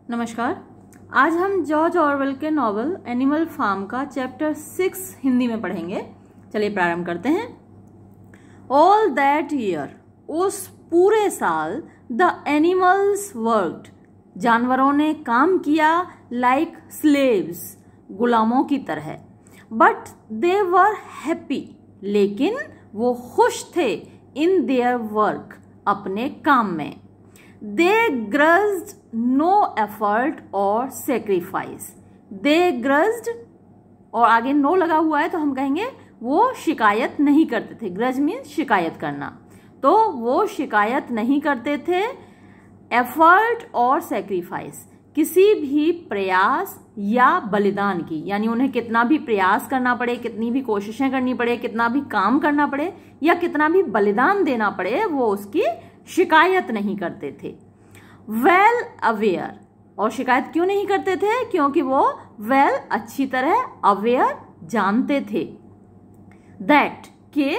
नमस्कार। आज हम जॉर्ज ऑरवेल के नॉवल एनिमल फार्म का चैप्टर 6 हिंदी में पढ़ेंगे। चलिए प्रारंभ करते हैं। ऑल दैट ईयर, उस पूरे साल, द एनिमल्स वर्कड, जानवरों ने काम किया, लाइक स्लेव्स, गुलामों की तरह। बट दे वर हैप्पी, लेकिन वो खुश थे, इन देयर वर्क, अपने काम में। They grudged no effort or sacrifice. They grudged, और आगे नो लगा हुआ है तो हम कहेंगे वो शिकायत नहीं करते थे। ग्रज मीन्स शिकायत करना, तो वो शिकायत नहीं करते थे एफर्ट और सेक्रीफाइस, किसी भी प्रयास या बलिदान की। यानी उन्हें कितना भी प्रयास करना पड़े, कितनी भी कोशिशें करनी पड़े, कितना भी काम करना पड़े या कितना भी बलिदान देना पड़े, वो उसकी शिकायत नहीं करते थे। वेल अवेयर, और शिकायत क्यों नहीं करते थे? क्योंकि वो वेल अच्छी तरह, अवेयर जानते थे, दैट के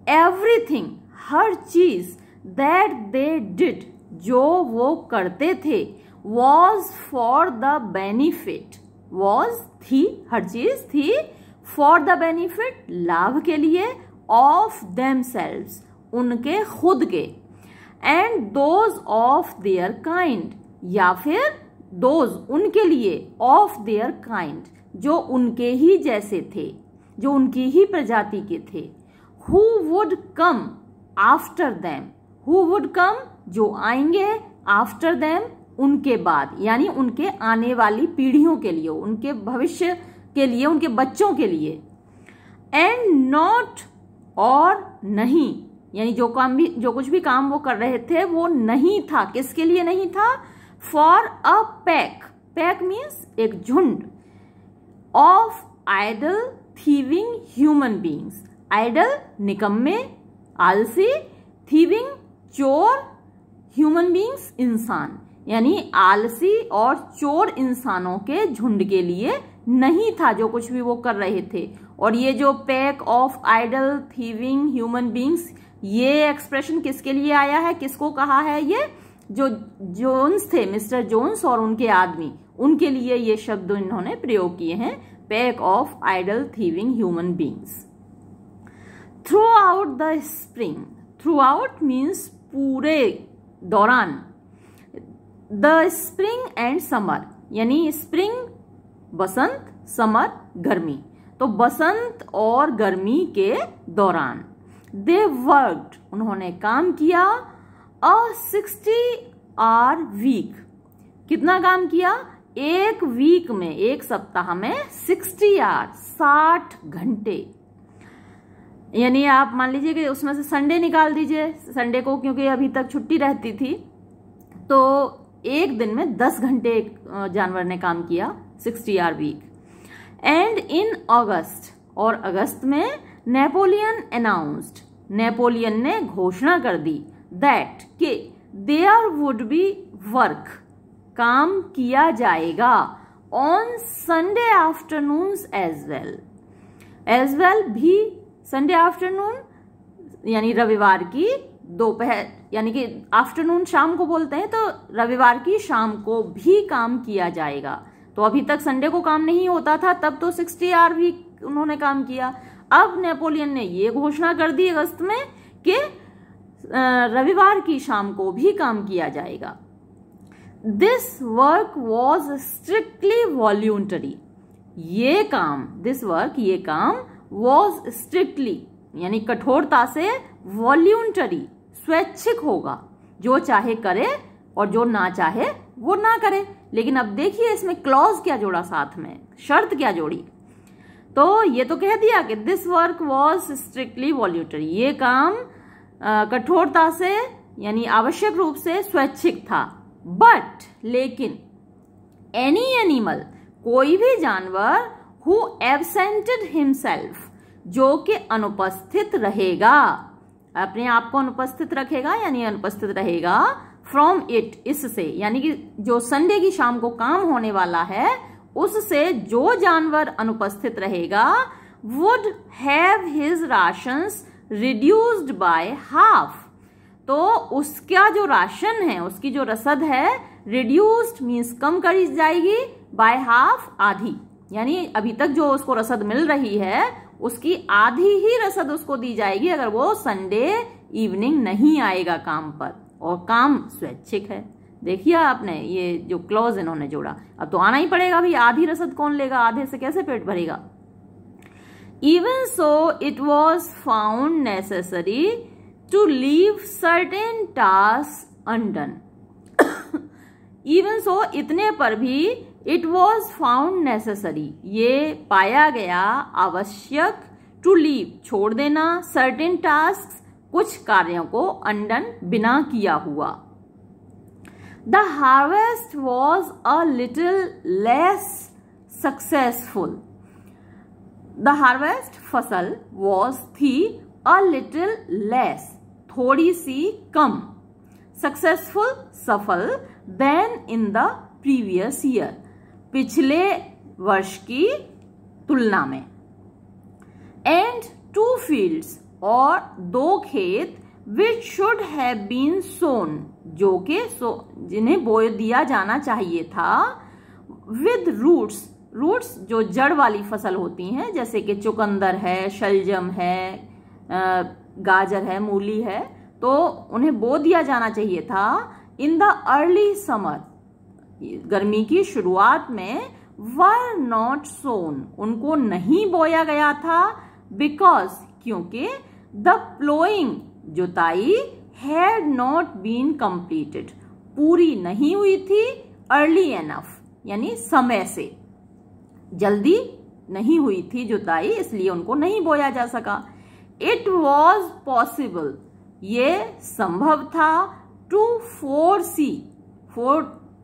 एवरीथिंग, हर चीज, दैट दे डिड, जो वो करते थे, was for the benefit, was थी, हर चीज थी, फॉर द बेनिफिट, लाभ के लिए, ऑफ देमसेल्व्स, उनके खुद के, and those of their kind, या फिर दोज उनके लिए, ऑफ देयर काइंड, जो उनके ही जैसे थे, जो उनकी ही प्रजाति के थे। Who would come after them, who would come, जो आएंगे, आफ्टर देम, उनके बाद, यानी उनके आने वाली पीढ़ियों के लिए, उनके भविष्य के लिए, उनके बच्चों के लिए। एंड नॉट, और नहीं, यानी जो कुछ भी काम वो कर रहे थे वो नहीं था, किसके लिए नहीं था? For a pack, pack means एक झुंड, of idle thieving human beings, idle निकम्मे, आलसी, थीविंग चोर, ह्यूमन बींग्स इंसान, यानी आलसी और चोर इंसानों के झुंड के लिए नहीं था जो कुछ भी वो कर रहे थे। और ये जो pack of idle thieving human beings, ये एक्सप्रेशन किसके लिए आया है, किसको कहा है? ये जो जोन्स थे, मिस्टर जोन्स और उनके आदमी, उनके लिए ये शब्द इन्होंने प्रयोग किए हैं, pack of idle thieving human beings. Throughout the spring, throughout means पूरे, दौरान, द स्प्रिंग एंड समर, यानी स्प्रिंग बसंत, समर गर्मी, तो बसंत और गर्मी के दौरान। दे वर्कड, उन्होंने काम किया, अ 60-hour वीक, कितना काम किया? एक वीक में, एक सप्ताह में 60 आवर, 60 घंटे। यानी आप मान लीजिए कि उसमें से संडे निकाल दीजिए, संडे को क्योंकि अभी तक छुट्टी रहती थी, तो एक दिन में 10 घंटे जानवर ने काम किया, 60-hour वीक। एंड इन अगस्त, और अगस्त में, नेपोलियन अनाउंस्ड, नेपोलियन ने घोषणा कर दी, दैट के देयर वुड बी वर्क, काम किया जाएगा, on Sunday afternoons as well, as well भी, संडे आफ्टरनून यानी रविवार की दोपहर, यानी कि आफ्टरनून शाम को बोलते हैं, तो रविवार की शाम को भी काम किया जाएगा। तो अभी तक संडे को काम नहीं होता था, तब तो 60 आवर भी उन्होंने काम किया। अब नेपोलियन ने ये घोषणा कर दी अगस्त में कि रविवार की शाम को भी काम किया जाएगा। This work was strictly voluntary, ये काम, दिस वर्क, ये काम, वॉज स्ट्रिक्टली यानी कठोरता से, वॉल्यूंटरी स्वैच्छिक होगा, जो चाहे करे और जो ना चाहे वो ना करे। लेकिन अब देखिए इसमें क्लॉज क्या जोड़ा, साथ में शर्त क्या जोड़ी। तो ये तो कह दिया कि this work was strictly voluntary, ये काम कठोरता से यानी आवश्यक रूप से स्वैच्छिक था। बट, लेकिन, एनी एनिमल, कोई भी जानवर, हु एब्सेंटेड हिमसेल्फ, जो कि अनुपस्थित रहेगा, अपने आप को अनुपस्थित रखेगा, यानी अनुपस्थित रहेगा, फ्रॉम इट, इससे, यानी कि जो संडे की शाम को काम होने वाला है उससे जो जानवर अनुपस्थित रहेगा, would have his rations reduced by half, तो उसका जो राशन है, उसकी जो रसद है रिड्यूस्ड मीन्स कम करी जाएगी, बाय हाफ आधी, यानी अभी तक जो उसको रसद मिल रही है उसकी आधी ही रसद उसको दी जाएगी अगर वो संडे इवनिंग नहीं आएगा काम पर, और काम स्वैच्छिक है। देखिए आपने ये जो क्लॉज इन्होंने जोड़ा, अब तो आना ही पड़ेगा भाई, आधी रसद कौन लेगा, आधे से कैसे पेट भरेगा। Even so it was found necessary to leave certain task undone. Even so इतने पर भी इट वॉज फाउंड नेसेसरी, ये पाया गया आवश्यक, टू लीव छोड़ देना, सर्टेन टास्क कुछ कार्यों को, अनडन बिना किया हुआ। The harvest was a little less successful. The harvest फसल वॉज थी, अ लिटिल लेस थोड़ी सी कम, सक्सेसफुल सफल, than in the previous year पिछले वर्ष की तुलना में। एंड 2 fields और 2 खेत विच शुड हैव बीन सोन जो कि जिन्हें बो दिया जाना चाहिए था, विद रूट्स, रूट्स जो जड़ वाली फसल होती हैं जैसे कि चुकंदर है, शलजम है, गाजर है, मूली है, तो उन्हें बो दिया जाना चाहिए था इन द अर्ली समर, गर्मी की शुरुआत में, वर नॉट सोन उनको नहीं बोया गया था, बिकॉज क्योंकि द प्लोइंग जुताई हैड नॉट बीन कंप्लीटेड पूरी नहीं हुई थी, अर्ली एनफ यानी समय से जल्दी नहीं हुई थी जुताई, इसलिए उनको नहीं बोया जा सका। इट वॉज पॉसिबल ये संभव था, टू फोरसी,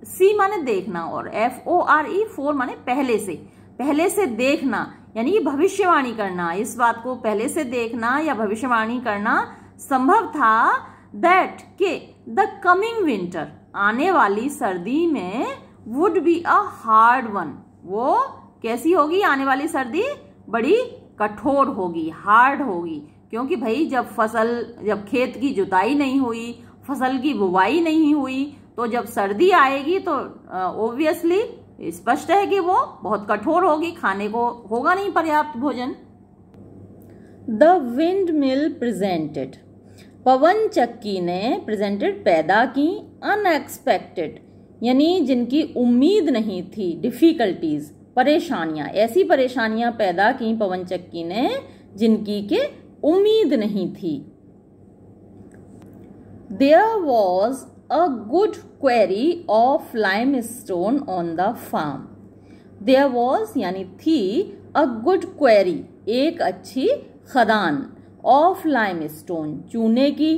सी माने देखना और FORE फोर माने पहले से देखना, यानी कि भविष्यवाणी करना, इस बात को पहले से देखना या भविष्यवाणी करना संभव था, दैट के द कमिंग विंटर आने वाली सर्दी में would be a hard one, वो कैसी होगी आने वाली सर्दी, बड़ी कठोर होगी, हार्ड होगी, क्योंकि भाई जब खेत की जुताई नहीं हुई, फसल की बुवाई नहीं हुई, तो जब सर्दी आएगी तो ऑब्वियसली स्पष्ट है कि वो बहुत कठोर होगी, खाने को होगा नहीं पर्याप्त भोजन। द विंड मिल प्रेजेंटेड, पवन चक्की ने प्रेजेंटेड पैदा की, अनएक्सपेक्टेड यानी जिनकी उम्मीद नहीं थी, डिफिकल्टीज परेशानियां, ऐसी परेशानियां पैदा की पवन चक्की ने जिनकी के उम्मीद नहीं थी। There was a good quarry of limestone on the farm. There was यानी थी, a good quarry एक अच्छी खदान, of limestone चूने की,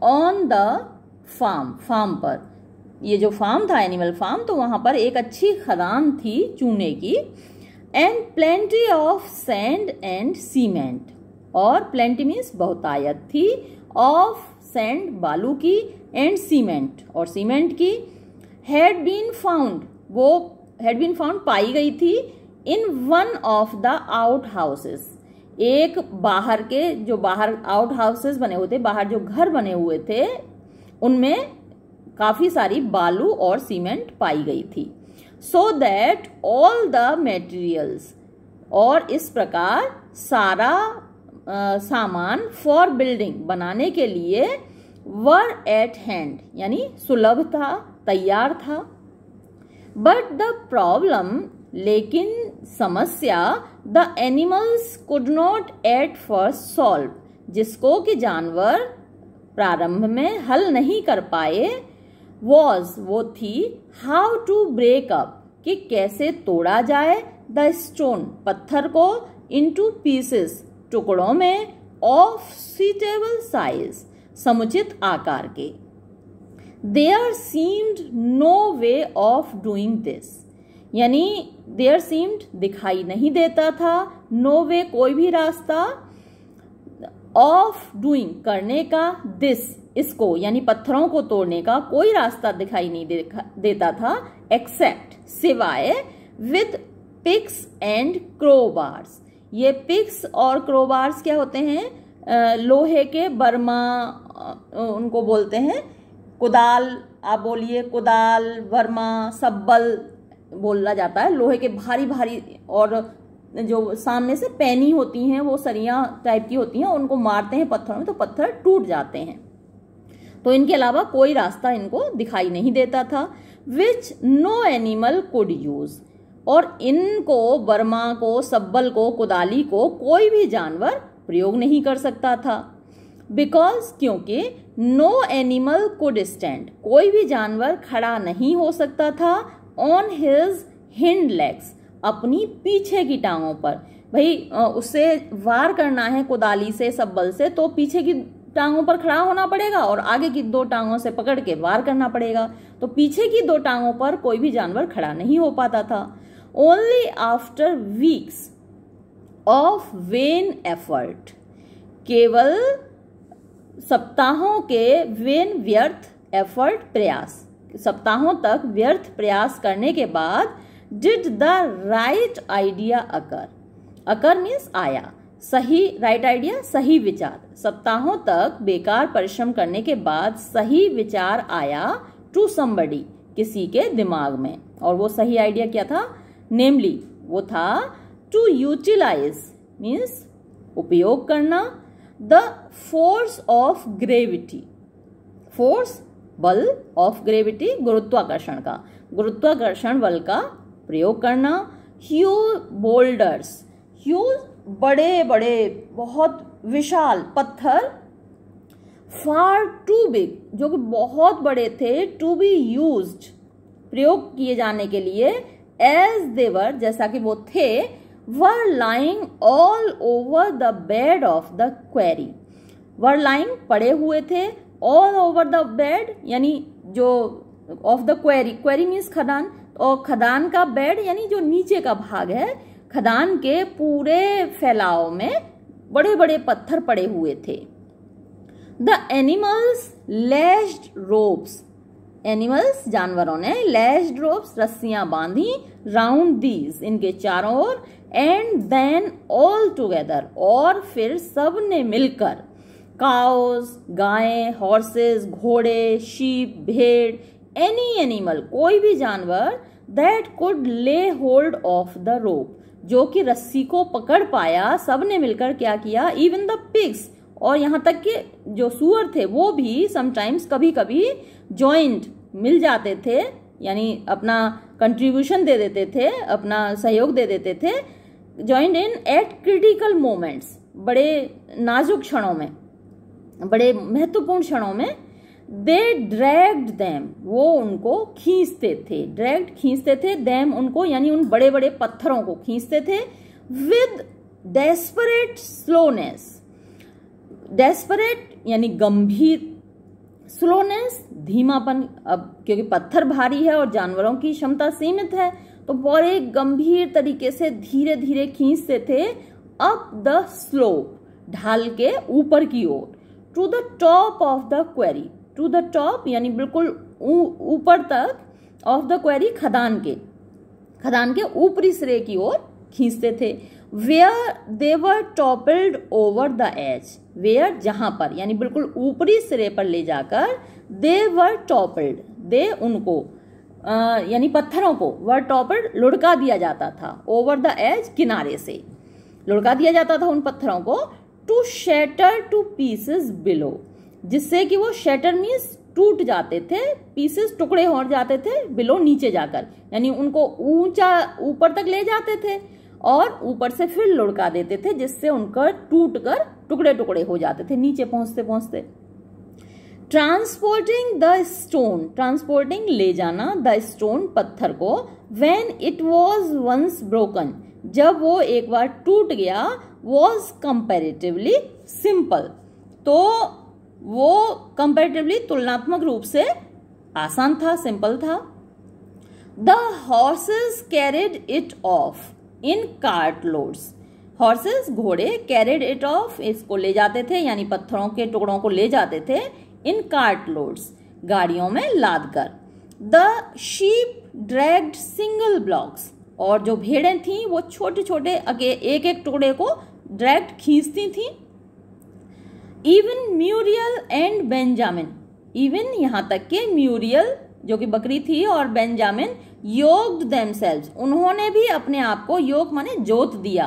on the farm पर, ये जो फार्म था एनिमल फार्म, तो वहां पर एक अच्छी खदान थी चूने की, and plenty of sand and cement, और plenty means बहुतायत थी, of sand बालू की, एंड सीमेंट और सीमेंट की, हैड बीन फाउंड वो हैड बीन फाउंड पाई गई थी, in one of the out houses एक बाहर के जो बाहर आउट हाउसेस बने हुए थे, बाहर जो घर बने हुए थे उनमें काफी सारी बालू और सीमेंट पाई गई थी। So that all the materials और इस प्रकार सारा सामान फॉर बिल्डिंग बनाने के लिए वर एट हैंड यानी सुलभ था, तैयार था। बट द प्रॉब्लम लेकिन समस्या, the animals could not at first solve जिसको कि जानवर प्रारंभ में हल नहीं कर पाए, वॉज वो थी, हाउ टू ब्रेक अप कि कैसे तोड़ा जाए, द स्टोन पत्थर को, इनटू पीसेस टुकड़ों में, ऑफ सुटेबल साइज समुचित आकार के। There seemed no way of doing this यानी देयर सीम्ड दिखाई नहीं देता था, नो वे कोई भी रास्ता, ऑफ डूइंग करने का, दिस इसको यानी पत्थरों को तोड़ने का कोई रास्ता दिखाई नहीं देता था, एक्सेप्ट सिवाय, विद पिक्स एंड क्रोबार्स। ये पिक्स और क्रोबार्स क्या होते हैं, लोहे के बर्मा उनको बोलते हैं, कुदाल आप बोलिए कुदाल, वर्मा, सब्बल बोला जाता है। लोहे के भारी भारी और जो सामने से पैनी होती हैं, वो सरियां टाइप की होती हैं, उनको मारते हैं पत्थरों में तो पत्थर टूट जाते हैं। तो इनके अलावा कोई रास्ता इनको दिखाई नहीं देता था। Which no animal could use, और इनको, वर्मा को, सब्बल को, कुदाली को कोई भी जानवर प्रयोग नहीं कर सकता था। बिकॉज, क्योंकि नो एनिमल कुड स्टैंड, कोई भी जानवर खड़ा नहीं हो सकता था ऑन हिज हिंड लेग्स, अपनी पीछे की टांगों पर। भाई उससे वार करना है कुदाली से, सब्बल से, तो पीछे की टांगों पर खड़ा होना पड़ेगा और आगे की 2 टांगों से पकड़ के वार करना पड़ेगा। तो पीछे की 2 टांगों पर कोई भी जानवर खड़ा नहीं हो पाता था। Only after weeks of when effort, केवल सप्ताहों के वेन व्यर्थ एफर्ट प्रयास, सप्ताहों तक व्यर्थ प्रयास करने के बाद did the right idea occur, occur means आया, सही, राइट आइडिया सही विचार, सप्ताहों तक बेकार परिश्रम करने के बाद सही विचार आया टू समबडी, किसी के दिमाग में। और वो सही आइडिया क्या था? नेमली, वो था टू यूटिलाइज मीन्स उपयोग करना, the force of gravity, force बल, ऑफ ग्रेविटी गुरुत्वाकर्षण का, गुरुत्वाकर्षण बल का प्रयोग करना। ह्यूज बोल्डर्स, ह्यूज बड़े बड़े बहुत विशाल पत्थर, फार टू बिग, जो कि बहुत बड़े थे, टू बी यूज्ड, प्रयोग किए जाने के लिए, एज देवर, जैसा कि वो थे, were lying all over the bed of the query, were lying पड़े हुए थे, ऑल ओवर द बेड यानी जो of the query, query means खदान, और खदान का बेड यानी जो नीचे का भाग है, खदान के पूरे फैलाव में बड़े बड़े पत्थर पड़े हुए थे। The animals lashed ropes, animals जानवरों ने, लैश्ड रोप्स रस्सियां बांधी, राउंड दीज इनके चारों ओर, एंड देन ऑल टुगेदर, और फिर सब ने मिलकर, काउज गायें, हॉर्सेस घोड़े, शीप भेड़, एनी एनिमल कोई भी जानवर, दैट कुड ले होल्ड ऑफ द रोप, जो कि रस्सी को पकड़ पाया, सब ने मिलकर क्या किया, इवन द पिग्स, और यहां तक कि जो सुअर थे वो भी समटाइम्स कभी कभी जॉइंट मिल जाते थे, यानी अपना कंट्रीब्यूशन दे देते थे, अपना सहयोग दे देते थे, जॉइंट इन एट क्रिटिकल मोमेंट्स, बड़े नाजुक क्षणों में, बड़े महत्वपूर्ण क्षणों में। दे ड्रैग्ड देम, वो उनको खींचते थे, ड्रैग्ड खींचते थे, देम उनको यानी उन बड़े बड़े पत्थरों को खींचते थे, विद डेस्परेट स्लोनेस, डेस्परेट यानी गंभीर, स्लोनेस धीमापन, अब क्योंकि पत्थर भारी है और जानवरों की क्षमता सीमित है, तो बड़े गंभीर तरीके से धीरे धीरे खींचते थे, अप द स्लोप, ढाल के ऊपर की ओर, to the top of the quarry, to the top यानी बिल्कुल ऊपर तक, ऑफ द क्वेरी खदान के ऊपरी सिरे की ओर खींचते थे। Where they were toppled over the edge, where जहां पर यानी बिल्कुल ऊपरी सिरे पर ले जाकर, दे वर टॉपल्ड, दे उनको यानी पत्थरों को, वर टॉपल्ड लुढ़का दिया जाता था, ओवर द एज किनारे से लुढ़का दिया जाता था उन पत्थरों को, to shatter to pieces below, जिससे कि वो शैटर मीन्स टूट जाते थे, पीसेस टुकड़े हो जाते थे, बिलो नीचे जाकर, यानी उनको ऊंचा ऊपर तक ले जाते थे और ऊपर से फिर लुढ़का देते थे, जिससे उनका टूट कर टुकड़े टुकड़े हो जाते थे नीचे पहुंचते पहुंचते। ट्रांसपोर्टिंग द स्टोन, ट्रांसपोर्टिंग ले जाना, द स्टोन पत्थर को, when it was once broken, जब वो एक बार टूट गया, वॉज कंपेरेटिवली सिंपल, तो वो कंपेरेटिवली तुलनात्मक रूप से आसान था, सिंपल था। The horses carried it of in cart loads, horses घोड़े, कैरिड इट ऑफ इसको ले जाते थे, यानी पत्थरों के टुकड़ों को ले जाते थे, इन कार्ट लोड्स गाड़ियों में लाद कर। The sheep dragged single blocks, और जो भेड़ें थीं वो छोटे छोटे एक एक टुकड़े को ड्रैग्ड खींचती थी। Even Muriel and Benjamin, even यहाँ तक कि म्यूरियल जो कि बकरी थी और बेंजामिन योक्ड देमसेल्व्स, उन्होंने भी अपने आप को, योग माने जोत दिया,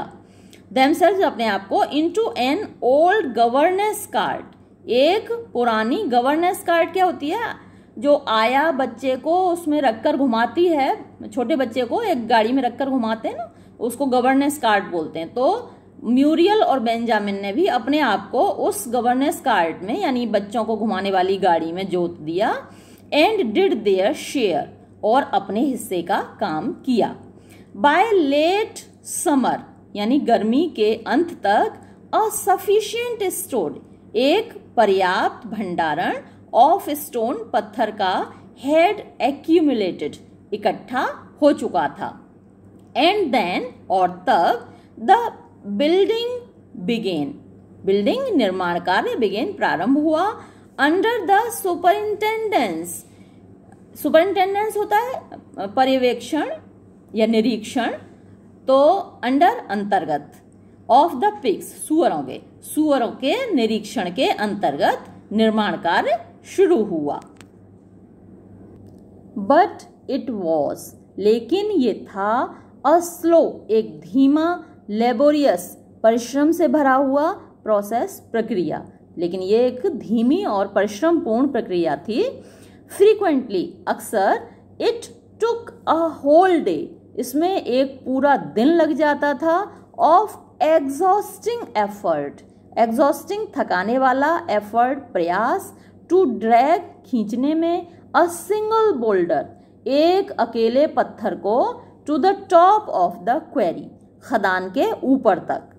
देमसेल्व्स अपने आप को into an old governance cart, एक पुरानी गवर्नेंस कार्ट क्या होती है, जो आया बच्चे को उसमें रखकर घुमाती है, छोटे बच्चे को एक गाड़ी में रखकर घुमाते हैं ना, उसको गवर्नेंस कार्ट बोलते हैं। तो म्यूरियल और बेंजामिन ने भी अपने आप को उस गवर्नेंस कार्ट में यानी बच्चों को घुमाने वाली गाड़ी में जोत दिया। एंड डिड देयर शेयर, और अपने हिस्से का काम किया। बाय लेट समर यानी गर्मी के अंत तक अ सफिशिएंट स्टोर, एक पर्याप्त भंडारण ऑफ स्टोन, पत्थर का हैड एक्यूमुलेटेड, इकट्ठा हो चुका था। एंड देन, और तब द बिल्डिंग बिगेन, बिल्डिंग निर्माण कार्य बिगेन प्रारंभ हुआ। अंडर द सुपरिंटेंडेंस, सुपरिंटेंडेंस होता है पर्यवेक्षण या निरीक्षण, तो अंडर अंतर्गत, ऑफ द पिग्स सुअरों के निरीक्षण के अंतर्गत निर्माण कार्य शुरू हुआ। बट इट वॉज, लेकिन ये था, अ स्लो, एक धीमा, लेबोरियस, परिश्रम से भरा हुआ, प्रोसेस, प्रक्रिया, लेकिन ये एक धीमी और परिश्रम पूर्ण प्रक्रिया थी। फ्रीक्वेंटली, अक्सर, it took a whole day, इसमें एक पूरा दिन लग जाता था, ऑफ एग्जॉस्टिंग एफर्ट, एग्जॉस्टिंग थकाने वाला, एफर्ट प्रयास, टू ड्रैग खींचने में, अ सिंगल बोल्डर, एक अकेले पत्थर को, to the top of the quarry, खदान के ऊपर तक।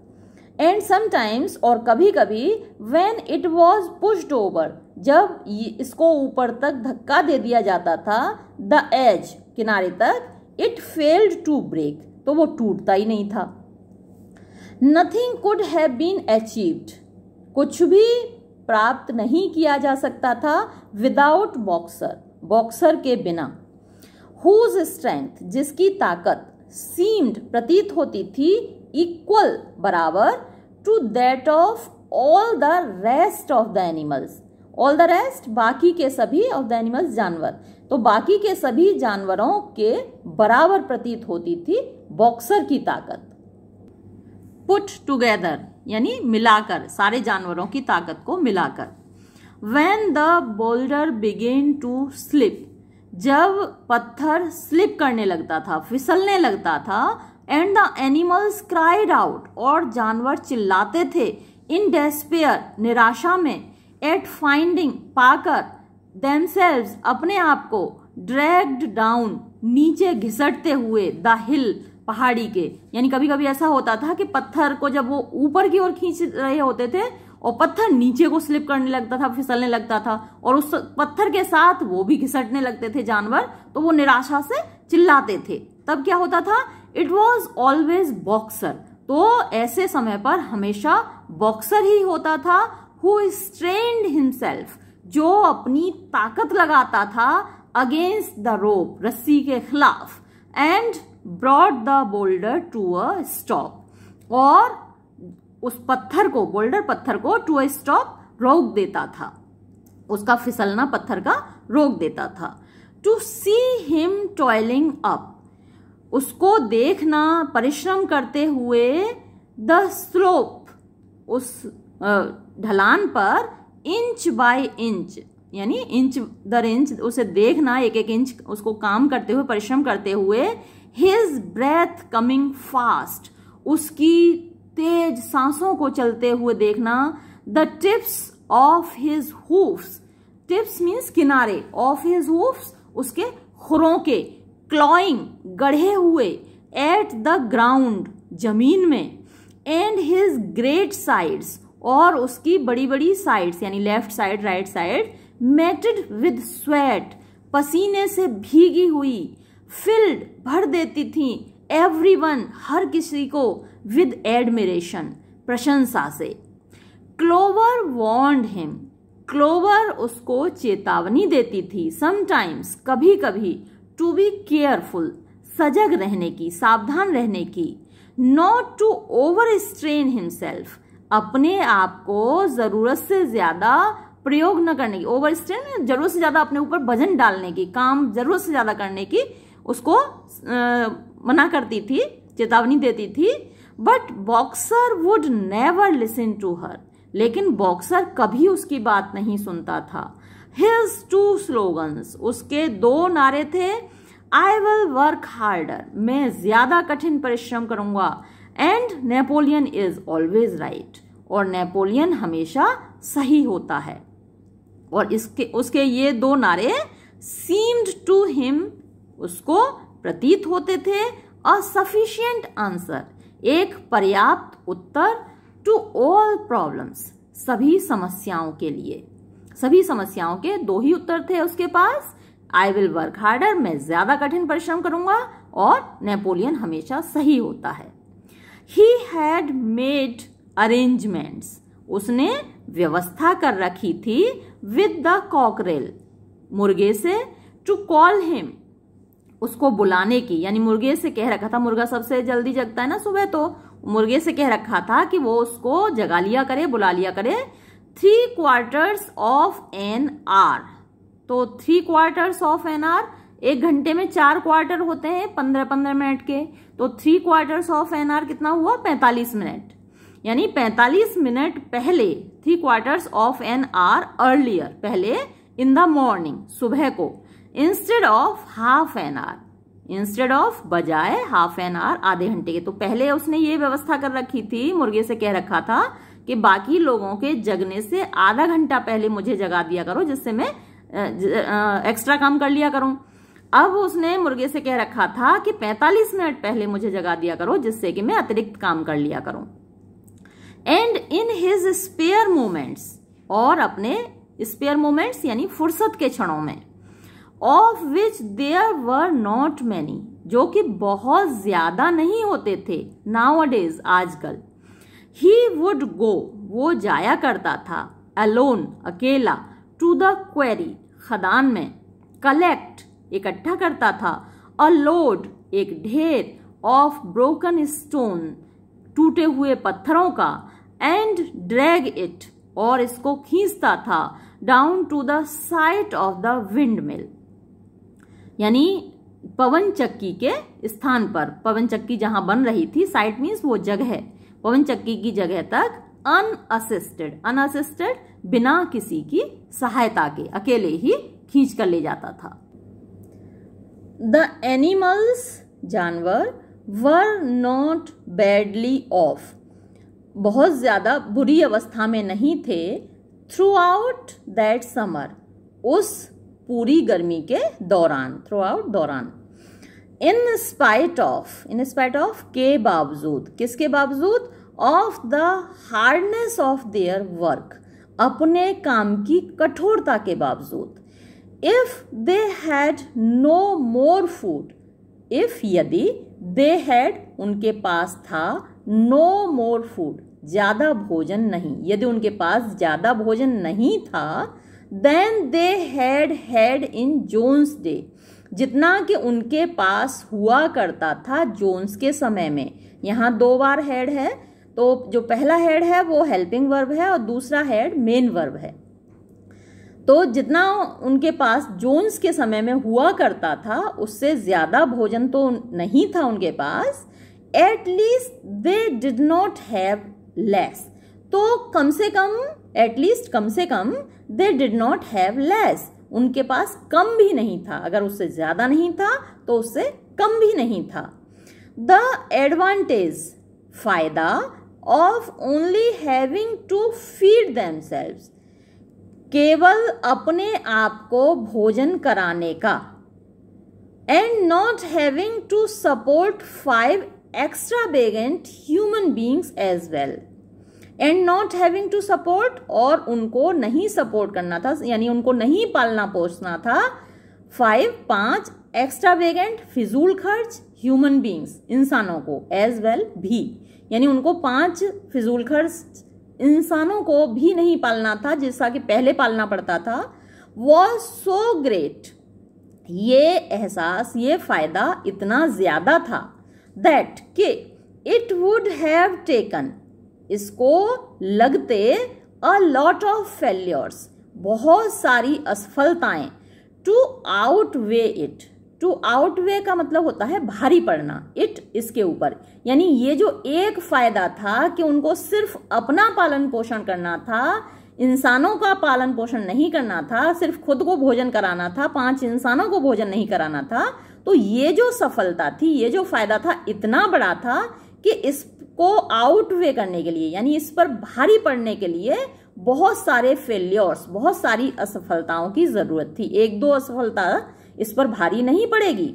एंड समटाइम्स, और कभी कभी, when it was pushed over, जब इसको ऊपर तक धक्का दे दिया जाता था, द एज, किनारे तक, इट फेल्ड टू ब्रेक, तो वो टूटता ही नहीं था। Nothing could have been achieved, कुछ भी प्राप्त नहीं किया जा सकता था, विदाउट बॉक्सर, बॉक्सर के बिना। हुज स्ट्रेंथ, जिसकी ताकत, सीम्ड, प्रतीत होती थी, इक्वल, बराबर, to that of all the rest of the animals, all the rest, बाकी के सभी, ऑफ द एनिमल्स, जानवर, तो बाकी के सभी जानवरों के बराबर प्रतीत होती थी बॉक्सर की ताकत। पुट टुगेदर यानी मिलाकर, सारे जानवरों की ताकत को मिलाकर। When the boulder began to slip, जब पत्थर स्लिप करने लगता था, फिसलने लगता था, and the animals cried out, और जानवर चिल्लाते थे, इन डेस्पेयर, निराशा में, एट फाइंडिंग, पाकर, देमसेल्व्स, अपने आप को, ड्रैग्ड डाउन, नीचे घिसटते हुए, द हिल, पहाड़ी के, यानी कभी कभी ऐसा होता था कि पत्थर को जब वो ऊपर की ओर खींच रहे होते थे और पत्थर नीचे को स्लिप करने लगता था, फिसलने लगता था, और उस पत्थर के साथ वो भी घिसटने लगते थे जानवर, तो वो निराशा से चिल्लाते थे। तब क्या होता था, इट वॉज ऑलवेज बॉक्सर, तो ऐसे समय पर हमेशा बॉक्सर ही होता था, हु स्ट्रेन्ड हिमसेल्फ, जो अपनी ताकत लगाता था, अगेंस्ट द रोप, रस्सी के खिलाफ, and brought the boulder to a stop, और उस पत्थर को, बोल्डर पत्थर को, टू अ स्टॉप, रोक देता था, उसका फिसलना पत्थर का रोक देता था। To see him toiling up, उसको देखना, परिश्रम करते हुए, द स्लोप, उस ढलान पर, इंच बाय इंच, यानी इंच दर इंच उसे देखना, एक एक इंच उसको काम करते हुए, परिश्रम करते हुए, हिज ब्रेथ कमिंग फास्ट, उसकी तेज सांसों को चलते हुए देखना, the tips of his hoofs, tips means किनारे, ऑफ हिज हूफ्स, उसके खुरों के, क्लॉइंग, गढ़े हुए, एट द ग्राउंड, जमीन में, एंड हिज ग्रेट साइड्स, और उसकी बड़ी बड़ी साइड्स यानी left side, right side, matted with sweat, पसीने से भीगी हुई, फिल्ड, भर देती थी, एवरीवन, हर किसी को, विद एडमिरेशन, प्रशंसा से। क्लोवर वॉर्न्ड हिम, क्लोवर उसको चेतावनी देती थी, समटाइम्स, कभी कभी, टू बी केयरफुल, सजग रहने की, सावधान रहने की, not to overstrain himself, अपने आप को जरूरत से ज्यादा प्रयोग न करने की, ओवर स्ट्रेन जरूरत से ज्यादा अपने ऊपर वजन डालने की, काम जरूरत से ज्यादा करने की उसको मना करती थी, चेतावनी देती थी। But Boxer would never listen to her, लेकिन बॉक्सर कभी उसकी बात नहीं सुनता था। हिज 2 स्लोगन्स, उसके 2 नारे थे, आई विल वर्क हार्डर, मैं ज्यादा कठिन परिश्रम करूंगा, and Napoleon is always right, और नेपोलियन हमेशा सही होता है। और उसके ये 2 नारे सीम्ड टू हिम, उसको प्रतीत होते थे, अ सफिशिएंट आंसर, एक पर्याप्त उत्तर, टू ऑल प्रॉब्लम्स, सभी समस्याओं के लिए। सभी समस्याओं के 2 ही उत्तर थे उसके पास, आई विल वर्क हार्डर, मैं ज्यादा कठिन परिश्रम करूंगा, और नेपोलियन हमेशा सही होता है। ही हैड मेड अरेंजमेंट्स, उसने व्यवस्था कर रखी थी, विद द कॉकरेल, मुर्गे से, टू कॉल हिम, उसको बुलाने की, यानी मुर्गे से कह रखा था, मुर्गा सबसे जल्दी जगता है ना सुबह, तो मुर्गे से कह रखा था कि वो उसको जगा लिया करे, बुला लिया करे। 3/4 ऑफ एन आवर, तो 3/4 ऑफ एन आवर, 1 घंटे में 4 क्वार्टर होते हैं 15-15 मिनट के, तो 3/4 ऑफ एन आवर कितना हुआ, 45 मिनट, यानी 45 मिनट पहले, 3/4 ऑफ एन आवर अर्लियर, पहले इन द मॉर्निंग, सुबह को, instead of half an hour, instead of बजाय हाफ एन आवर, आधे घंटे के। तो पहले उसने ये व्यवस्था कर रखी थी, मुर्गे से कह रखा था कि बाकी लोगों के जगने से आधा घंटा पहले मुझे जगा दिया करो, जिससे मैं एक्स्ट्रा काम कर लिया करूं। अब उसने मुर्गे से कह रखा था कि 45 मिनट पहले मुझे जगा दिया करो, जिससे कि मैं अतिरिक्त काम कर लिया करूं। And in his spare moments, और अपने स्पेयर मोमेंट्स यानी फुर्सत के क्षणों में, of which there were not many, जो कि बहुत ज्यादा नहीं होते थे, नाउअडेज, आजकल। ही वुड गो, वो जाया करता था, अलोन, अकेला, टू द क्वेरी, खदान में, कलेक्ट, इकट्ठा करता था, अ लोड, एक ढेर, ऑफ ब्रोकन स्टोन, टूटे हुए पत्थरों का, एंड ड्रैग इट, और इसको खींचता था, down to the site of the wind mill, यानी पवन चक्की के स्थान पर, पवन चक्की जहां बन रही थी, साइट मीन्स वो जगह, पवन चक्की की जगह तक, अनअसिस्टेड, अनअसिस्टेड बिना किसी की सहायता के, अकेले ही खींच कर ले जाता था। द एनिमल्स, जानवर, वर नॉट बैडली ऑफ, बहुत ज्यादा बुरी अवस्था में नहीं थे, थ्रू आउट दैट समर, उस पूरी गर्मी के दौरान, थ्रू आउट, दौरान। इन स्पाइट ऑफ, के बावजूद, किसके बावजूद, of the hardness of their work, अपने काम की कठोरता के बावजूद। If they had no more food, if, यदि, दे हैड, उनके पास था, नो मोर फूड, ज्यादा भोजन नहीं, यदि उनके पास ज्यादा भोजन नहीं था, than they had in Jones day, जितना कि उनके पास हुआ करता था जोन्स के समय में। यहाँ 2 बार हैड है, तो जो पहला हैड है वो हेल्पिंग वर्ब है, और दूसरा हैड मेन वर्ब है। तो जितना उनके पास जोन्स के समय में हुआ करता था, उससे ज्यादा भोजन तो नहीं था उनके पास। At least they did not have less, तो कम से कम, एटलीस्ट कम से कम, they did not have less, उनके पास कम भी नहीं था, अगर उससे ज्यादा नहीं था तो उससे कम भी नहीं था। द एडवांटेज, फायदा, of only having to feed themselves, केवल अपने आप को भोजन कराने का, and not having to support 5 extravagant human beings as well, and not having to support, और उनको नहीं सपोर्ट करना था, यानी उनको नहीं पालना पोसना था, 5 एक्स्ट्रावेगेंट, फिजूल खर्च, ह्यूमन बींग्स, इंसानों को, एज वेल, भी, यानी उनको 5 फिजूल खर्च इंसानों को भी नहीं पालना था, जैसा कि पहले पालना पड़ता था। वॉज सो ग्रेट, ये एहसास, ये फायदा इतना ज्यादा था, दैट के इट वुड हैव टेकन, इसको लगते, अ लॉट ऑफ फेल्योर्स, बहुत सारी असफलताएं, to outweigh it. To outweigh का मतलब होता है भारी पड़ना, इट इसके ऊपर, यानी ये जो एक फायदा था कि उनको सिर्फ अपना पालन पोषण करना था, इंसानों का पालन पोषण नहीं करना था, सिर्फ खुद को भोजन कराना था, 5 इंसानों को भोजन नहीं कराना था, तो ये जो सफलता थी, ये जो फायदा था, इतना बड़ा था कि इसको आउटवे करने के लिए, यानी इस पर भारी पड़ने के लिए बहुत सारे फेलियर्स, बहुत सारी असफलताओं की जरूरत थी। 1-2 असफलता इस पर भारी नहीं पड़ेगी।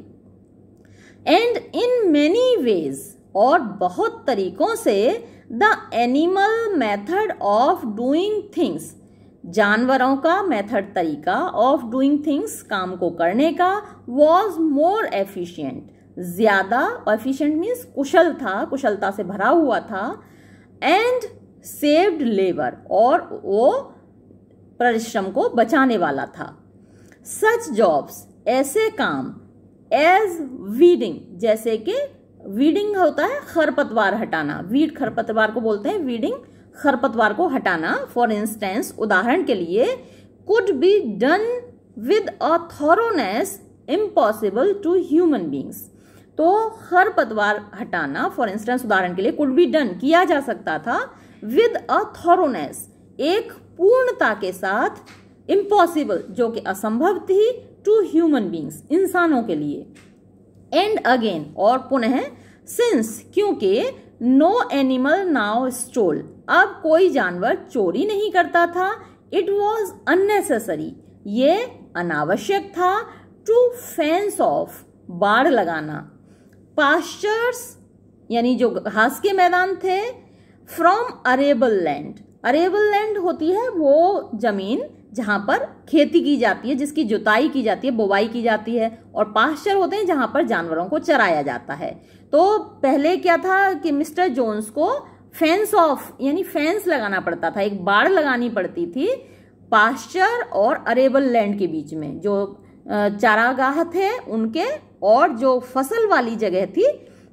एंड इन मेनी वेज, और बहुत तरीकों से, the animal method of doing things, जानवरों का मेथड, तरीका, ऑफ डूइंग थिंग्स, काम को करने का, वॉज मोर एफिशिएंट, ज्यादा, एफिशिएंट मीन्स कुशल था, कुशलता से भरा हुआ था, एंड सेव्ड लेबर, और वो परिश्रम को बचाने वाला था। सच जॉब्स, ऐसे काम, एज वीडिंग, जैसे कि वीडिंग होता है खरपतवार हटाना, वीड खरपतवार को बोलते हैं, वीडिंग खरपतवार को हटाना, फॉर इंस्टेंस, उदाहरण के लिए, could be done with a thoroughness impossible to human beings. तो खरपतवार हटाना, फॉर इंस्टेंस, उदाहरण के लिए, कुड बी डन, किया जा सकता था, विद अ थॉरोनेस, एक पूर्णता के साथ, इम्पॉसिबल, जो कि असंभव थी, टू ह्यूमन बींग्स, इंसानों के लिए। एंड अगेन, और पुनः, सिंस, क्योंकि, नो एनिमल नाउ स्टोल, अब कोई जानवर चोरी नहीं करता था, इट वॉज अननेसेसरी, ये अनावश्यक था, टू फेंस ऑफ, बाड़ लगाना, पास्चर्स, यानी जो घास के मैदान थे, from arable land, arable land होती है वो जमीन जहां पर खेती की जाती है, जिसकी जुताई की जाती है, बुवाई की जाती है, और पास्चर होते हैं जहां पर जानवरों को चराया जाता है। तो पहले क्या था कि मिस्टर जोन्स को फेंस ऑफ, यानी फेंस लगाना पड़ता था, एक बाड़ लगानी पड़ती थी पास्चर और अरेबल लैंड के बीच में, जो चारागाह थे उनके और जो फसल वाली जगह थी,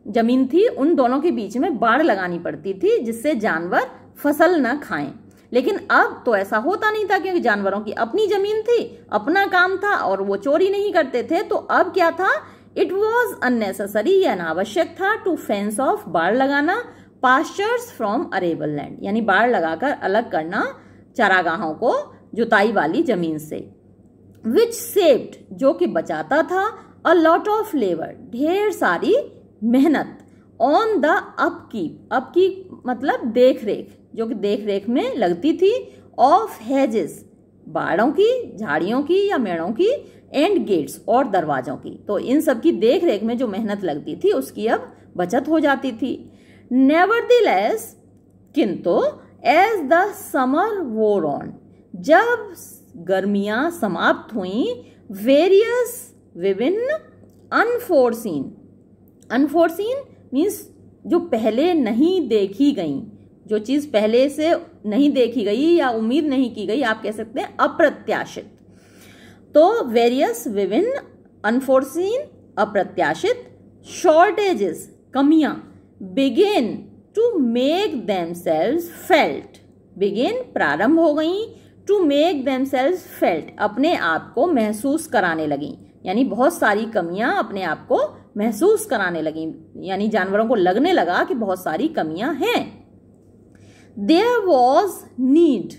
जमीन थी, उन दोनों के बीच में बाड़ लगानी पड़ती थी, जिससे जानवर फसल न खाएं। लेकिन अब तो ऐसा होता नहीं था, क्योंकि जानवरों की अपनी जमीन थी, अपना काम था, और वो चोरी नहीं करते थे। तो अब क्या था, इट वॉज अननेसेसरी, ये अनावश्यक था, टू फेंस ऑफ, बाड़ लगाना, पास्चर्स फ्रॉम अरेबल लैंड, यानी बाड़ लगाकर अलग करना चारागाहों को जुताई वाली जमीन से। विच सेव्ड, जो कि बचाता था, अ लॉट ऑफ लेबर, ढेर सारी मेहनत, ऑन द अपकीप, अपकीप मतलब देख रेख, जो कि देख रेख में लगती थी, ऑफ हेजेस, बाड़ों की, झाड़ियों की या मेड़ों की, एंड गेट्स, और दरवाजों की। तो इन सब की देख रेख में जो मेहनत लगती थी उसकी अब बचत हो जाती थी। नेवरदीलेस, किंतु, एज द समर वोर ऑन, जब गर्मियां समाप्त हुई, वेरियस, विभिन्न, अनफोर्सीन, अनफोर्सीन मीन्स जो पहले नहीं देखी गई, जो चीज पहले से नहीं देखी गई या उम्मीद नहीं की गई, आप कह सकते हैं अप्रत्याशित। तो वेरियस, विभिन्न, अनफोर्सीन, अप्रत्याशित, शॉर्टेजेस, कमियां, begin to make themselves felt, begin प्रारंभ हो गई, टू मेक देमसेल्व्स फेल्ट, अपने आप को महसूस कराने लगी, यानी बहुत सारी कमियां अपने आप को महसूस कराने लगी, यानी जानवरों को लगने लगा कि बहुत सारी कमियां हैं। There was need,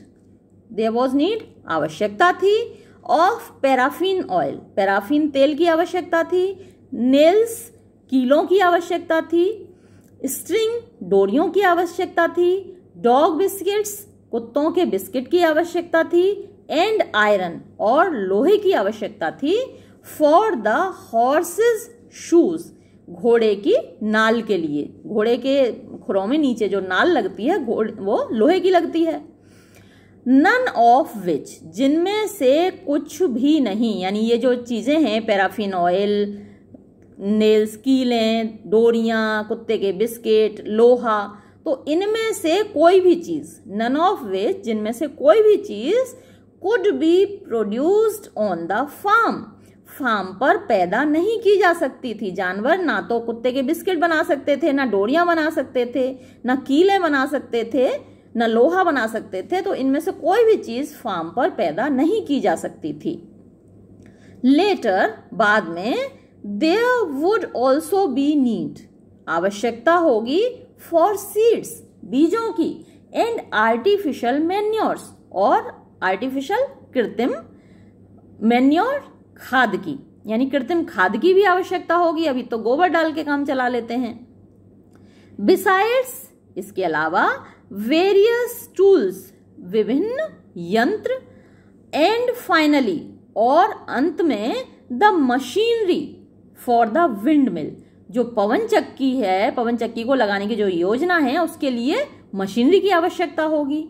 there was need, आवश्यकता थी, ऑफ पैराफिन ऑयल, पैराफिन तेल की आवश्यकता थी, नेल्स, कीलों की आवश्यकता थी, स्ट्रिंग, डोरियों की आवश्यकता थी, डॉग बिस्किट्स, कुत्तों के बिस्किट की आवश्यकता थी, एंड आयरन, और लोहे की आवश्यकता थी, फॉर द हॉर्सेस शूज, घोड़े की नाल के लिए, घोड़े के खुरों में नीचे जो नाल लगती है वो लोहे की लगती है। नन ऑफ विच, जिनमें से कुछ भी नहीं, यानी ये जो चीजें हैं, पैराफिन ऑयल, नेल्स, कीलें, डोरियां, कुत्ते के बिस्किट, लोहा, तो इनमें से कोई भी चीज, नन ऑफ विच, जिनमें से कोई भी चीज, could be produced on the farm, farm पर पैदा नहीं की जा सकती थी। जानवर ना तो कुत्ते के बिस्किट बना सकते थे, ना डोरियां बना सकते थे, ना कीले बना सकते थे, न लोहा बना सकते थे, तो इनमें से कोई भी चीज फार्म पर पैदा नहीं की जा सकती थी। लेटर, बाद में, there would also be need, आवश्यकता होगी, फॉर सीड्स, बीजों की, एंड आर्टिफिशियल मैन्योर्स, और आर्टिफिशियल, कृत्रिम, मैन्योर, खाद की, यानी कृत्रिम खाद की भी आवश्यकता होगी। अभी तो गोबर डाल के काम चला लेते हैं। बिसाइड्स, इसके अलावा, वेरियस टूल्स, विभिन्न यंत्र, एंड फाइनली, और अंत में, the machinery for the wind mill, जो पवन चक्की है, पवन चक्की को लगाने की जो योजना है उसके लिए मशीनरी की आवश्यकता होगी।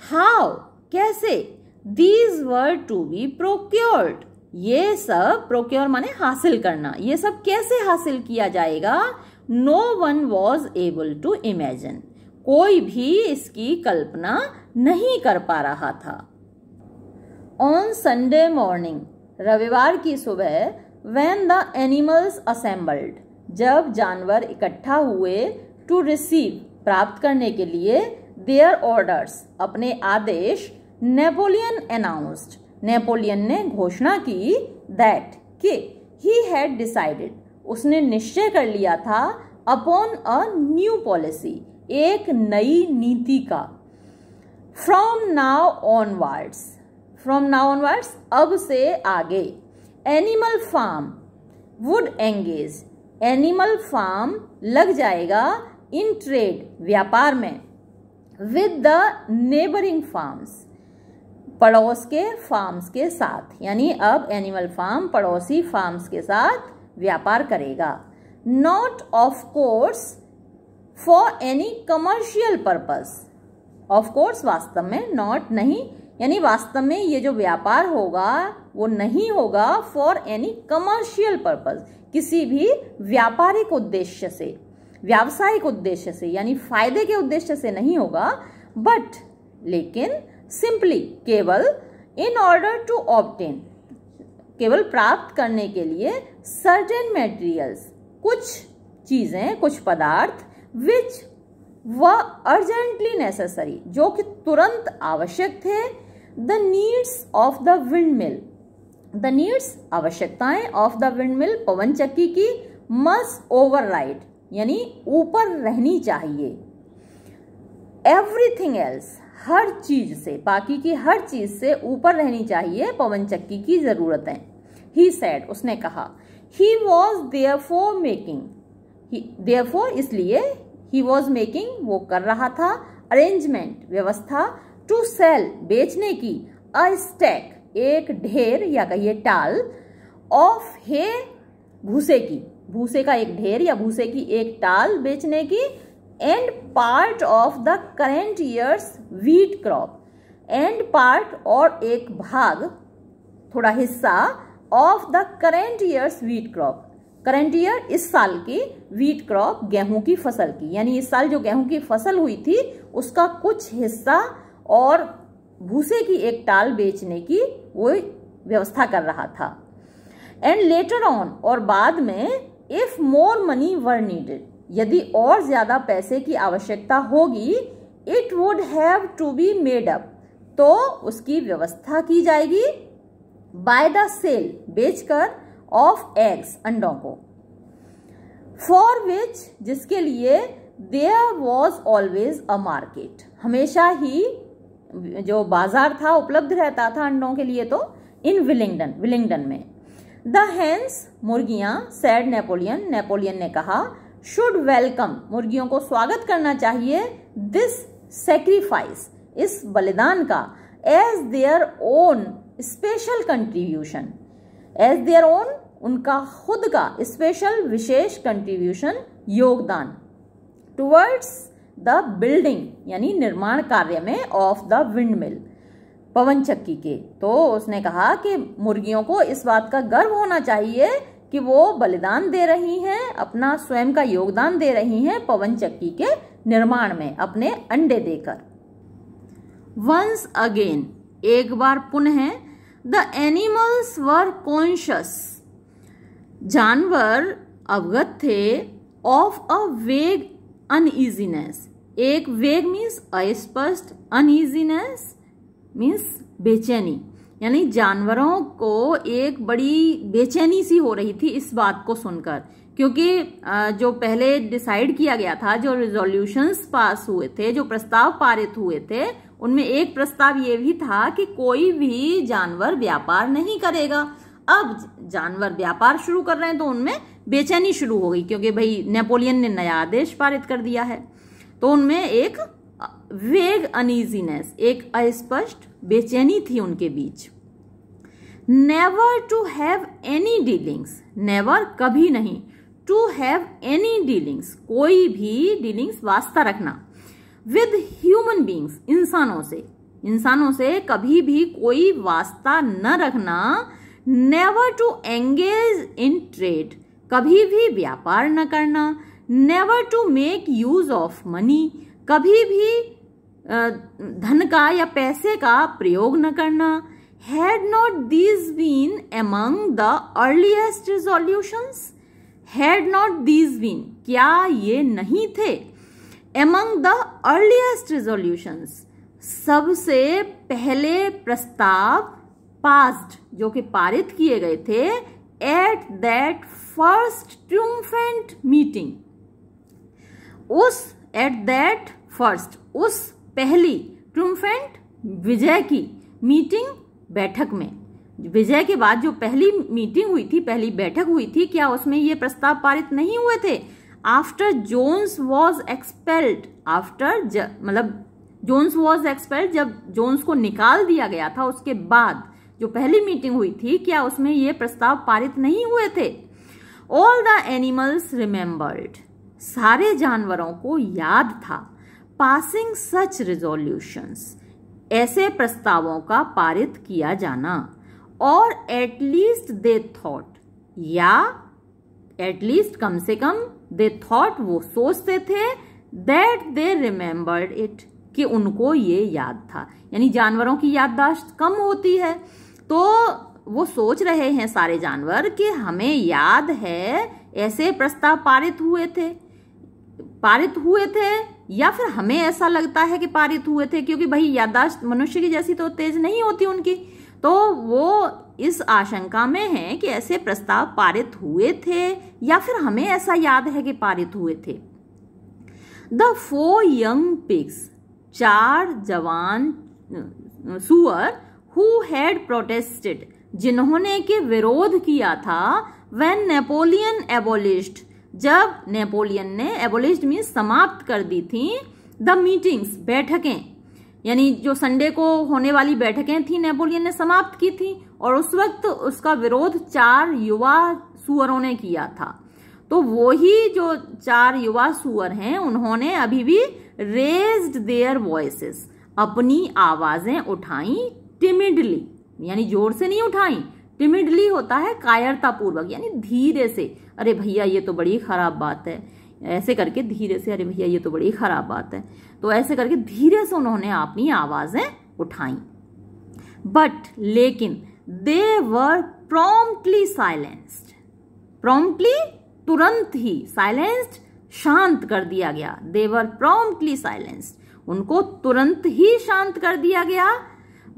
हाउ, कैसे, these were to be procured, ये सब, प्रोक्योर माने हासिल करना, ये सब कैसे हासिल किया जाएगा? No one was able to imagine, कोई भी इसकी कल्पना नहीं कर पा रहा था। ऑन संडे मॉर्निंग, रविवार की सुबह, व्हेन द एनिमल्स असेंबल्ड, जब जानवर इकट्ठा हुए, टू रिसीव, प्राप्त करने के लिए, देयर ऑर्डर्स, अपने आदेश, नेपोलियन अनाउंस्ड, नेपोलियन ने घोषणा की, दैट, कि, ही हैड डिसाइडेड, उसने निश्चय कर लिया था, अपॉन अ न्यू पॉलिसी, एक नई नीति का। From now onwards, from now onwards, अब से आगे, Animal Farm would engage, Animal Farm लग जाएगा, इन ट्रेड, व्यापार में, विद द नेबरिंग फार्म्स, पड़ोस के फार्म्स के साथ, यानी अब एनिमल फार्म पड़ोसी फार्म्स के साथ व्यापार करेगा। Not of course for any commercial purpose, of course वास्तव में, नॉट नहीं, यानी वास्तव में ये जो व्यापार होगा वो नहीं होगा फॉर एनी कमर्शियल पर्पस, किसी भी व्यापारिक उद्देश्य से, व्यावसायिक उद्देश्य से, यानी फायदे के उद्देश्य से नहीं होगा, बट, लेकिन, सिंपली, केवल, इन ऑर्डर टू ऑब्टेन, केवल प्राप्त करने के लिए, सर्टेन मटेरियल्स, कुछ चीजें, कुछ पदार्थ, विच व अर्जेंटली नेसेसरी, जो कि तुरंत आवश्यक थे, the needs of the wind mill, the needs, आवश्यकताएं, ऑफ द विंड मिल, पवन चक्की की, मस्ट ओवरराइड, यानी ऊपर रहनी चाहिए, एवरीथिंग एल्स, हर चीज से, बाकी की हर चीज से ऊपर रहनी चाहिए पवन चक्की की जरूरतें। ही सेड, उसने कहा, he was therefore making, therefore इसलिए, ही वॉज मेकिंग, वो कर रहा था, अरेंजमेंट, व्यवस्था, टू सेल, बेचने की, अ स्टैक, एक ढेर या कहिए टाल, ऑफ हे, भूसे की, भूसे का एक ढेर या भूसे की एक टाल बेचने की, and part of the current years wheat crop, and part, और एक भाग, थोड़ा हिस्सा, of the current years wheat crop, current year, इस साल की, व्हीट क्रॉप, गेहूं की फसल की, यानी इस साल जो गेहूं की फसल हुई थी उसका कुछ हिस्सा और भूसे की एक टाल बेचने की वो व्यवस्था कर रहा था। एंड लेटर ऑन, और बाद में, if more money were needed, यदि और ज्यादा पैसे की आवश्यकता होगी, it would have to be made up, तो उसकी व्यवस्था की जाएगी, बाय द सेल, बेचकर, ऑफ एग्स, अंडों को, फॉर विच, जिसके लिए, there was always a market, हमेशा ही जो बाजार था उपलब्ध रहता था अंडों के लिए, तो इन विलिंगडन, विलिंगडन में। द हेन्स, मुर्गियां, सैड नेपोलियन, नेपोलियन ने कहा, शुड वेलकम, मुर्गियों को स्वागत करना चाहिए, दिस सेक्रीफाइस, इस बलिदान का, as their own special contribution, as their own, उनका खुद का स्पेशल, विशेष कंट्रीब्यूशन, योगदान, टुवर्ड्स द बिल्डिंग, यानी निर्माण कार्य में, ऑफ द विंड मिल, पवन चक्की के। तो उसने कहा कि मुर्गियों को इस बात का गर्व होना चाहिए कि वो बलिदान दे रही हैं, अपना स्वयं का योगदान दे रही हैं पवन चक्की के निर्माण में, अपने अंडे देकर। वंस अगेन, एक बार पुनः, द एनिमल्स वर कॉन्शियस, जानवर अवगत थे, ऑफ अ वेग अनईजीनेस, एक वेग मीन्स अस्पष्ट, अनईजीनेस मीन्स बेचैनी, यानी जानवरों को एक बड़ी बेचैनी सी हो रही थी इस बात को सुनकर, क्योंकि जो पहले डिसाइड किया गया था, जो रिजोल्यूशंस पास हुए थे, जो प्रस्ताव पारित हुए थे, उनमें एक प्रस्ताव ये भी था कि कोई भी जानवर व्यापार नहीं करेगा। अब जानवर व्यापार शुरू कर रहे हैं तो उनमें बेचैनी शुरू हो गई, क्योंकि भाई नेपोलियन ने नया आदेश पारित कर दिया है। तो उनमें एक वेग अनईजीनेस, एक अस्पष्ट बेचैनी थी उनके बीच। Never to have any dealings, never कभी नहीं, टू हैव एनी डीलिंग्स कोई भी डीलिंग्स वास्ता रखना, विद ह्यूमन बींग्स इंसानों से कभी भी कोई वास्ता न रखना। Never to engage in trade, कभी भी व्यापार न करना। Never to make use of money, कभी भी धन का या पैसे का प्रयोग न करना। Had not these been among the earliest resolutions? Had not these been, क्या ये नहीं थे? Among the earliest resolutions, सबसे पहले प्रस्ताव पास्ड, जो कि पारित किए गए थे, at that first triumphant meeting, उस पहली ट्रिumphant विजय की मीटिंग, बैठक में, विजय के बाद जो पहली मीटिंग हुई थी, पहली बैठक हुई थी, क्या उसमें ये प्रस्ताव पारित नहीं हुए थे? After Jones was expelled, Jones was expelled, जब जोन्स को निकाल दिया गया था उसके बाद जो पहली मीटिंग हुई थी, क्या उसमें ये प्रस्ताव पारित नहीं हुए थे? ऑल द एनिमल्स रिमेम्बर्ड, सारे जानवरों को याद था। पासिंग सच रिजोल्यूशंस, ऐसे प्रस्तावों का पारित किया जाना। और एटलीस्ट दे थॉट, या एटलीस्ट कम से कम दे थॉट, वो सोचते थे, दैट दे रिमेम्बर्ड इट, कि उनको ये याद था। यानी जानवरों की याददाश्त कम होती है, तो वो सोच रहे हैं सारे जानवर कि हमें याद है ऐसे प्रस्ताव पारित हुए थे, या फिर हमें ऐसा लगता है कि पारित हुए थे, क्योंकि भाई याददाश्त मनुष्य की जैसी तो तेज नहीं होती उनकी, तो वो इस आशंका में है कि ऐसे प्रस्ताव पारित हुए थे, या फिर हमें ऐसा याद है कि पारित हुए थे। द 4 यंग पिग्स, 4 जवान सुअर, हु हैड प्रोटेस्टेड, जिन्होंने के विरोध किया था, व्हेन नेपोलियन एबोलिश्ड, जब नेपोलियन ने, एबोलिश्ड मीन्स समाप्त कर दी थी, द मीटिंग्स, बैठकें, यानी जो संडे को होने वाली बैठकें थी नेपोलियन ने समाप्त की थी, और उस वक्त उसका विरोध 4 युवा सुअरों ने किया था। तो वो ही जो 4 युवा सुअर हैं, उन्होंने अभी भी रेज्ड देयर वॉइसेस, अपनी आवाजें उठाई, टिमिडली, यानी जोर से नहीं उठाई, टिमिडली होता है कायरता पूर्वक, यानी धीरे से, अरे भैया ये तो बड़ी खराब बात है, ऐसे करके धीरे से, अरे भैया ये तो बड़ी खराब बात है, तो ऐसे करके धीरे से उन्होंने अपनी आवाजें उठाई। बट लेकिन दे वर प्रॉम्प्टली साइलेंस्ड, प्रॉम्प्टली तुरंत ही, साइलेंस्ड शांत कर दिया गया, दे वर प्रॉम्प्टली साइलेंस्ड, उनको तुरंत ही शांत कर दिया गया।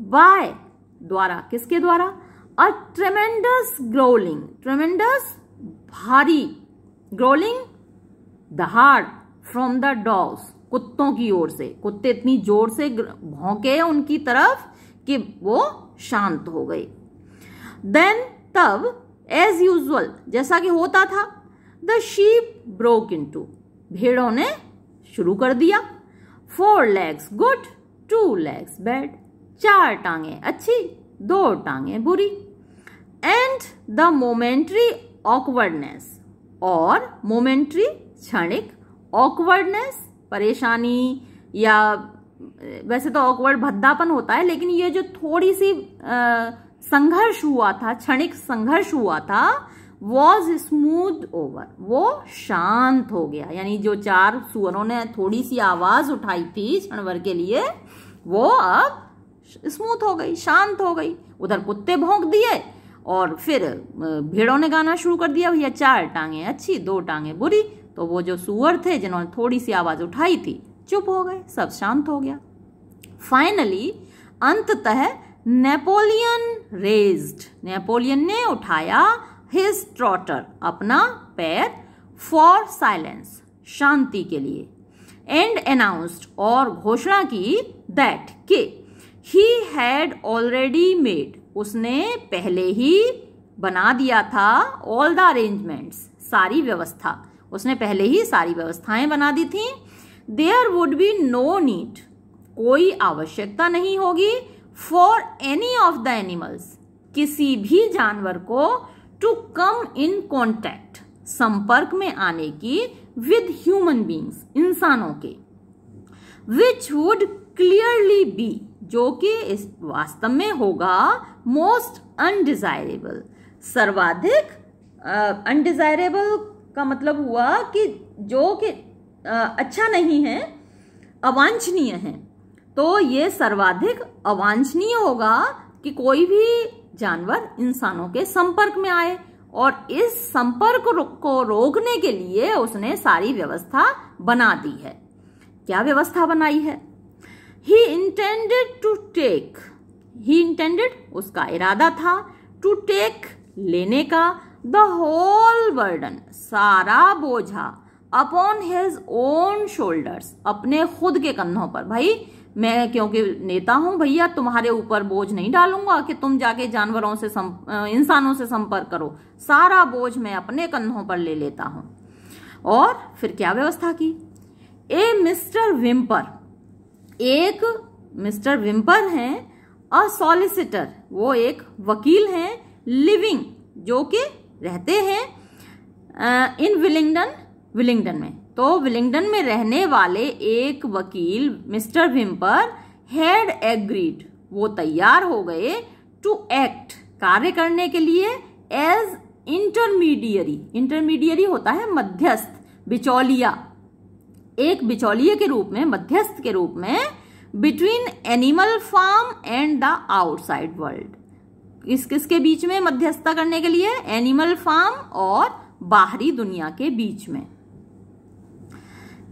बाय, द्वारा, किसके द्वारा? अ ट्रेमेंडस ग्रोलिंग, ट्रेमेंडस भारी, ग्रोलिंग दहाड़, फ्रॉम द डॉग्स, कुत्तों की ओर से, कुत्ते इतनी जोर से भौंके उनकी तरफ कि वो शांत हो गए। देन, तब, एज यूजुअल, जैसा कि होता था, द शीप ब्रोक इनटू, भेड़ों ने शुरू कर दिया। 4 legs गुड, 2 legs बैड, 4 टांगे अच्छी, 2 टांगे बुरी। एंड द मोमेंट्री ऑकवर्डनेस, और मोमेंट्री क्षणिक, ऑकवर्डनेस परेशानी, या वैसे तो ऑकवर्ड भद्दापन होता है, लेकिन ये जो थोड़ी सी संघर्ष हुआ था, क्षणिक संघर्ष हुआ था, वॉज स्मूथ ओवर, वो शांत हो गया। यानी जो 4 सुअरों ने थोड़ी सी आवाज उठाई थी क्षण भर के लिए, वो अब स्मूथ हो गई, शांत हो गई। उधर कुत्ते भौंक दिए और फिर भेड़ों ने गाना शुरू कर दिया, भैया 4 टांगे अच्छी, 2 टांगे बुरी। तो वो जो सुअर थे जिन्होंने थोड़ी सी आवाज उठाई थी, चुप हो गए, सब शांत हो गया। फाइनली अंततः नेपोलियन ने उठाया हिज ट्रॉटर, अपना पैर, फॉर साइलेंस, शांति के लिए, एंड अनाउंस्ड, और घोषणा की, दैट, के ही हैड ऑलरेडी मेड, उसने पहले ही बना दिया था, ऑल द अरेंजमेंट्स, सारी व्यवस्था, उसने पहले ही सारी व्यवस्थाएं बना दी थी। There would be no need, कोई आवश्यकता नहीं होगी, for any of the animals, किसी भी जानवर को, टू कम इन कॉन्टैक्ट, संपर्क में आने की, विद ह्यूमन बींग्स, इंसानों के, विच वुड क्लियरली बी, जो कि इस वास्तव में होगा, मोस्ट अनडिजायरेबल, सर्वाधिक, अनडिजायरेबल का मतलब हुआ कि जो कि अच्छा नहीं है, अवांछनीय है, तो ये सर्वाधिक अवांछनीय होगा कि कोई भी जानवर इंसानों के संपर्क में आए, और इस संपर्क को रोकने के लिए उसने सारी व्यवस्था बना दी है। क्या व्यवस्था बनाई है? ही इंटेंडेड, उसका इरादा था, टू टेक, लेने का, द होल बर्डन, सारा बोझा, अपॉन हिज ओन शोल्डर्स, अपने खुद के कंधों पर। भाई मैं क्योंकि नेता हूं भैया, तुम्हारे ऊपर बोझ नहीं डालूंगा कि तुम जाके जानवरों से इंसानों से संपर्क करो, सारा बोझ मैं अपने कंधों पर ले लेता हूं। और फिर क्या व्यवस्था की? एक मिस्टर विम्पर हैं, अ सॉलिसिटर, वो एक वकील हैं, लिविंग, जो कि रहते हैं इन विलिंगडन में, तो विलिंगडन में रहने वाले एक वकील मिस्टर विम्पर हैड एग्रीड, वो तैयार हो गए, टू एक्ट, कार्य करने के लिए, एज इंटरमीडियरी होता है मध्यस्थ, बिचौलिया, एक बिचौलिए के रूप में, मध्यस्थ के रूप में, between Animal Farm and the outside world, किसके बीच में मध्यस्थता करने के लिए? एनिमल फार्म और बाहरी दुनिया के बीच में।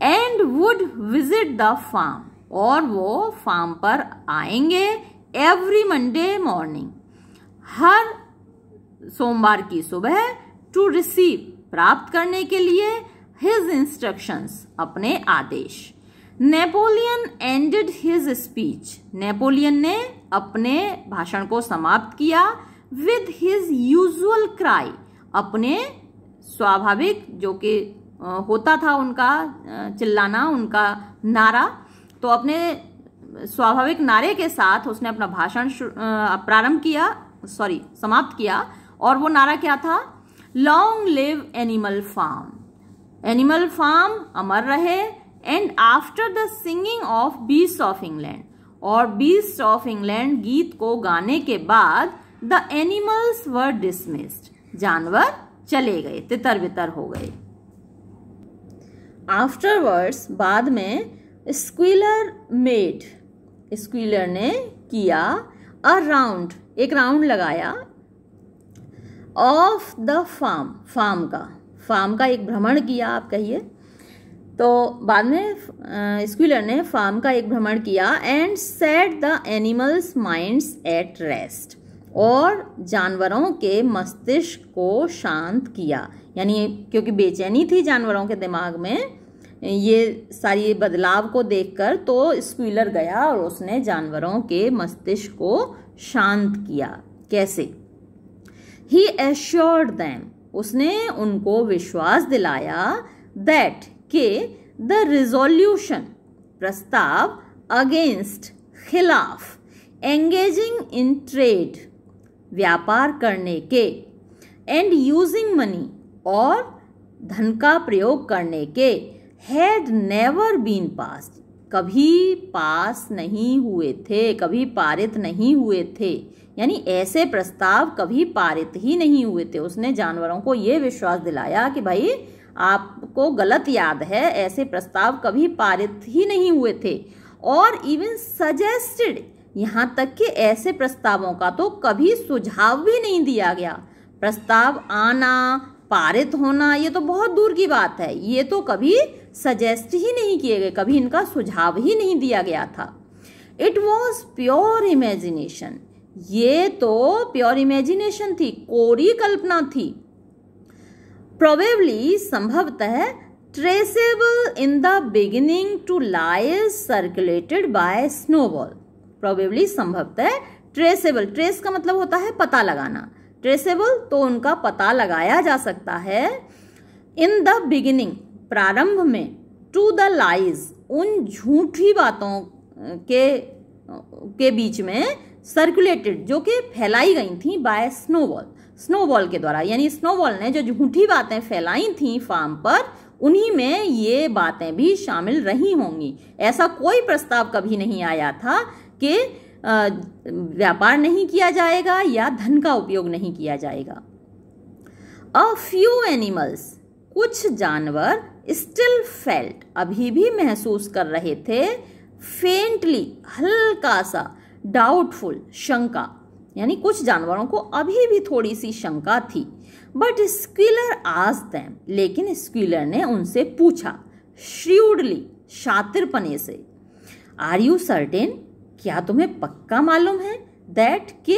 And would visit the farm, और वो फार्म पर आएंगे, एवरी मंडे मॉर्निंग, हर सोमवार की सुबह, टू रिसीव, प्राप्त करने के लिए, हिज इंस्ट्रक्शंस, अपने आदेश। Napoleon ended his speech, Napoleon ने अपने भाषण को समाप्त किया, विद हिज यूजुअल क्राई, अपने स्वाभाविक, जो कि होता था उनका चिल्लाना, उनका नारा, तो अपने स्वाभाविक नारे के साथ उसने अपना भाषण समाप्त किया। और वो नारा क्या था? Long live Animal Farm, Animal Farm अमर रहे, and after the singing of Beast of England, और बीस्ट ऑफ इंग्लैंड गीत को गाने के बाद, द एनिमल्स वर डिसमिस्ड, जानवर चले गए, तितर बितर हो गए। आफ्टरवर्ड्स, बाद में, स्क्वीलर ने किया, अ राउंड, एक राउंड लगाया, ऑफ द फार्म का एक भ्रमण किया, आप कहिए। तो बाद में स्क्वीलर ने फार्म का एक भ्रमण किया, and set the animals minds at rest, और जानवरों के मस्तिष्क को शांत किया, यानी क्योंकि बेचैनी थी जानवरों के दिमाग में ये सारी बदलाव को देखकर, तो स्क्वीलर गया और उसने जानवरों के मस्तिष्क को शांत किया। कैसे? ही एश्योर्ड देम, उसने उनको विश्वास दिलाया, दैट, के, द रिजोल्यूशन, प्रस्ताव, अगेंस्ट, खिलाफ, एंगेजिंग इन ट्रेड, व्यापार करने के, एंड यूजिंग मनी, और धन का प्रयोग करने के, हैड नेवर बीन पास्ड, कभी पास नहीं हुए थे, कभी पारित नहीं हुए थे, यानी ऐसे प्रस्ताव कभी पारित ही नहीं हुए थे। उसने जानवरों को ये विश्वास दिलाया कि भाई आपको गलत याद है, ऐसे प्रस्ताव कभी पारित ही नहीं हुए थे, और इवन सजेस्टेड, यहाँ तक कि ऐसे प्रस्तावों का तो कभी सुझाव भी नहीं दिया गया। प्रस्ताव आना, पारित होना ये तो बहुत दूर की बात है, ये तो कभी सजेस्ट ही नहीं किए गए, कभी इनका सुझाव ही नहीं दिया गया था। इट वॉज प्योर इमेजिनेशन, ये तो प्योर इमेजिनेशन थी, कोरी कल्पना थी। प्रोबेबली संभवतः traceable in the beginning to lies circulated by Snowball. Probably संभवतः ट्रेसेबल, ट्रेस का मतलब होता है पता लगाना, ट्रेसेबल तो उनका पता लगाया जा सकता है। इन द बिगिनिंग प्रारंभ में, टू द लाइज उन झूठी बातों के बीच में, सर्कुलेटेड जो कि फैलाई गई थी, बाय स्नोबॉल, स्नोबॉल के द्वारा, यानी स्नोबॉल ने जो झूठी बातें फैलाई थी फार्म पर, उन्हीं में ये बातें भी शामिल रही होंगी। ऐसा कोई प्रस्ताव कभी नहीं आया था कि व्यापार नहीं किया जाएगा या धन का उपयोग नहीं किया जाएगा। अ फ्यू एनिमल्स, कुछ जानवर, स्टिल फेल्ट अभी भी महसूस कर रहे थे, फेंटली हल्का सा, डाउटफुल शंका, यानी कुछ जानवरों को अभी भी थोड़ी सी शंका थी। बट स्क्विलर आस्क्ड देम, लेकिन स्क्विलर ने उनसे पूछा, श्रीउडली शातिरपने से, आर यू सर्टेन, क्या तुम्हें पक्का मालूम है, दैट कि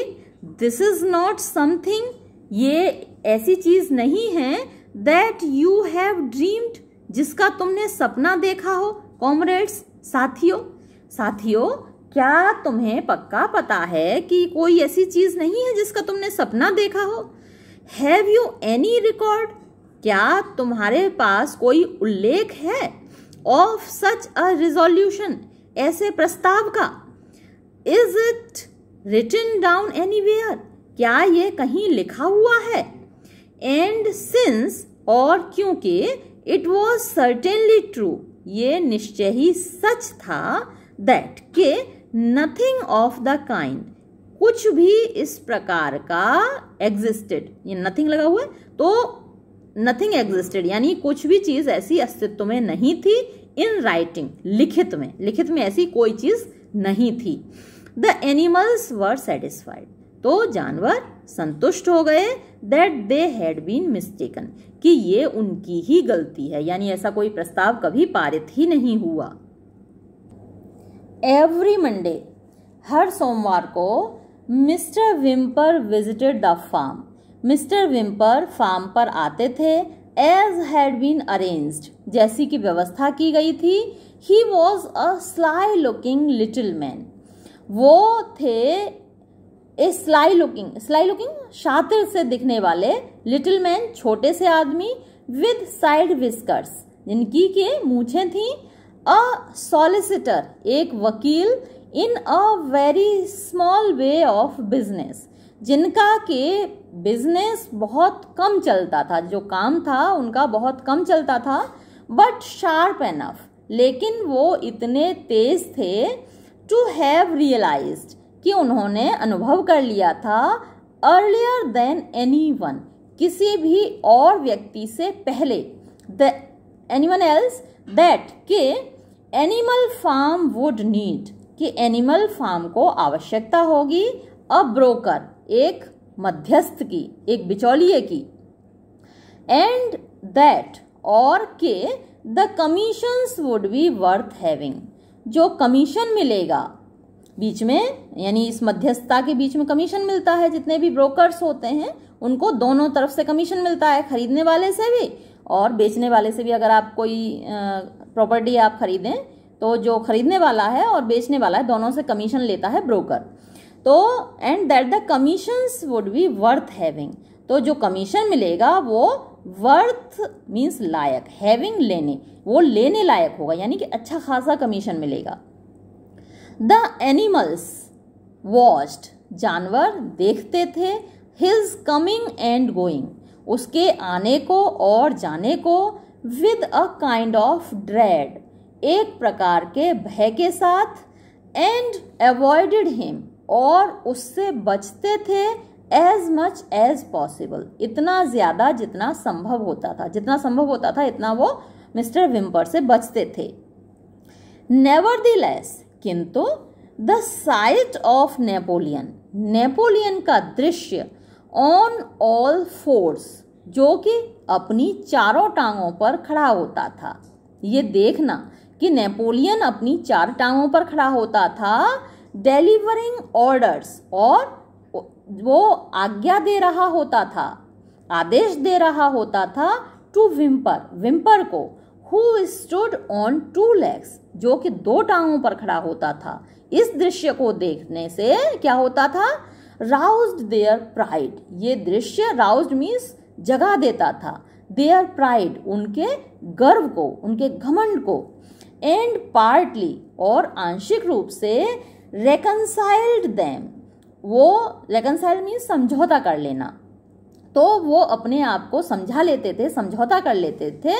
दिस इज नॉट समथिंग, ये ऐसी चीज नहीं है, दैट यू हैव ड्रीम्ड, जिसका तुमने सपना देखा हो। कॉमरेड्स, साथियों, क्या तुम्हें पक्का पता है कि कोई ऐसी चीज नहीं है जिसका तुमने सपना देखा हो। हैव यू एनी रिकॉर्ड, क्या तुम्हारे पास कोई उल्लेख है, ऑफ सच अ रिजोल्यूशन, ऐसे प्रस्ताव का। Is it written down anywhere, क्या ये कहीं लिखा हुआ है। एंड सिंस, और क्योंकि, इट वॉज सर्टेनली ट्रू, ये निश्चय ही सच था, दैट के नथिंग ऑफ द काइंड, कुछ भी इस प्रकार का एग्जिस्टेड, ये नथिंग लगा हुआ है तो नथिंग एग्जिस्टेड, यानी कुछ भी चीज ऐसी अस्तित्व में नहीं थी। इन राइटिंग, लिखित में ऐसी कोई चीज नहीं थी। द एनिमल्स वर सेटिस्फाइड, तो जानवर संतुष्ट हो गए, that they had been mistaken, कि ये उनकी ही गलती है, यानी ऐसा कोई प्रस्ताव कभी पारित ही नहीं हुआ। एवरी मंडे, हर सोमवार को, Mr Whymper visited the farm, Mr Whymper farm पर आते थे, एज हैड बीन अरेंज्ड, जैसी की व्यवस्था की गई थी। He was a sly looking little man, वो थे ए स्लाई लुकिंग शातिर से दिखने वाले, लिटिल मैन छोटे से आदमी, विद साइड विस्कर्स, जिनकी के मूछें थी, अ सॉलिसिटर, एक वकील, in a very small way of business, जिनका के बिजनेस बहुत कम चलता था, जो काम था उनका बहुत कम चलता था। बट शार्प एनफ, लेकिन वो इतने तेज थे, टू हैव रियलाइज्ड, कि उन्होंने अनुभव कर लिया था, अर्लियर देन एनीवन, किसी भी और व्यक्ति से पहले, द एनीवन एल्स, दैट के एनिमल फार्म वुड नीड, कि एनिमल फार्म को आवश्यकता होगी, अ ब्रोकर, एक मध्यस्थ की, एक बिचौलिए की, एंड दैट, और के the commissions would be worth having, जो कमीशन मिलेगा बीच में, यानी इस मध्यस्थता के बीच में कमीशन मिलता है, जितने भी ब्रोकर्स होते हैं उनको दोनों तरफ से कमीशन मिलता है, खरीदने वाले से भी और बेचने वाले से भी। अगर आप कोई प्रॉपर्टी आप खरीदें तो जो खरीदने वाला है और बेचने वाला है दोनों से कमीशन लेता है ब्रोकर। तो and that the commissions would be worth having, तो जो कमीशन मिलेगा वो वर्थ मीन्स लायक, हैविंग लेने, वो लेने लायक होगा, यानी कि अच्छा खासा कमीशन मिलेगा। द एनिमल्स वॉच्ड, जानवर देखते थे, हिज कमिंग एंड गोइंग, उसके आने को और जाने को, with a kind of dread, एक प्रकार के भय के साथ, एंड अवॉइडेड हिम, और उससे बचते थे, एज मच एज पॉसिबल, इतना ज्यादा जितना संभव होता था इतना वो मिस्टर विम्पर से बचते थे। नेवरदीलेस, किंतु the site of Napoleon, Napoleon का दृश्य, ऑन ऑल फोर्स, जो कि अपनी चारों टांगों पर खड़ा होता था। ये देखना कि नेपोलियन अपनी 4 टांगों पर खड़ा होता था, डिलीवरिंग ऑर्डर्स, और वो आज्ञा दे रहा होता था, आदेश दे रहा होता था, टू विम्पर, विम्पर को, हु स्टूड ऑन 2 legs, जो कि 2 टांगों पर खड़ा होता था। इस दृश्य को देखने से क्या होता था? राउज्ड देयर प्राइड, ये दृश्य राउज्ड मीन्स जगा देता था, देयर प्राइड, उनके गर्व को, उनके घमंड को, एंड पार्टली, और आंशिक रूप से, रेकनसाइल्ड देम, वो रेकनसाइल्ड मीन्स समझौता कर लेना, तो वो अपने आप को समझा लेते थे, समझौता कर लेते थे,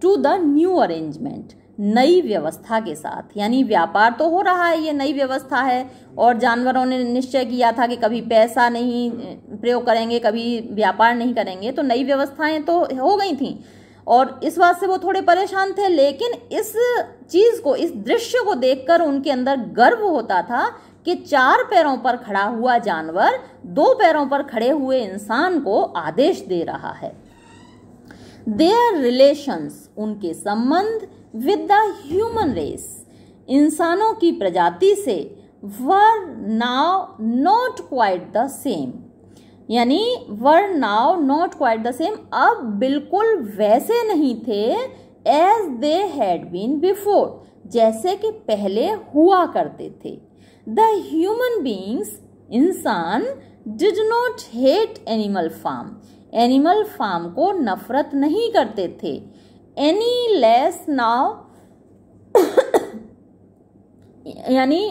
टू द न्यू अरेंजमेंट, नई व्यवस्था के साथ। यानी व्यापार तो हो रहा है, ये नई व्यवस्था है, और जानवरों ने निश्चय किया था कि कभी पैसा नहीं प्रयोग करेंगे, कभी व्यापार नहीं करेंगे, तो नई व्यवस्थाएं तो हो गई थी, और इस बात से वो थोड़े परेशान थे। लेकिन इस चीज को, इस दृश्य को देखकर उनके अंदर गर्व होता था कि 4 पैरों पर खड़ा हुआ जानवर 2 पैरों पर खड़े हुए इंसान को आदेश दे रहा है। देयर रिलेशंस, उनके संबंध, विद द ह्यूमन रेस, इंसानों की प्रजाति से, were now not quite the same, यानी were now not quite the same, अब बिल्कुल वैसे नहीं थे, as they had been before, जैसे कि पहले हुआ करते थे। द ह्यूमन बींग्स, इंसान, did not hate Animal Farm, Animal Farm को नफरत नहीं करते थे, एनी लेस नाउ, यानी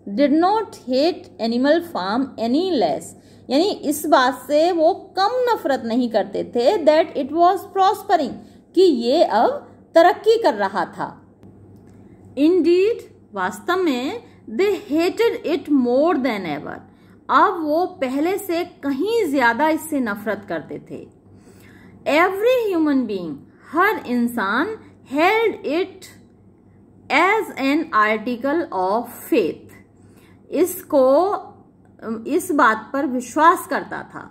did not hate Animal Farm any less, यानी इस बात से वो कम नफरत नहीं करते थे, दैट इट वॉज प्रॉस्परिंग, कि ये अब तरक्की कर रहा था। इंडीड, वास्तव में, they hated it more than ever, अब वो पहले से कहीं ज्यादा इससे नफरत करते थे। एवरी ह्यूमन बीइंग, हर इंसान, held it as an article of faith, इसको, इस बात पर विश्वास करता था,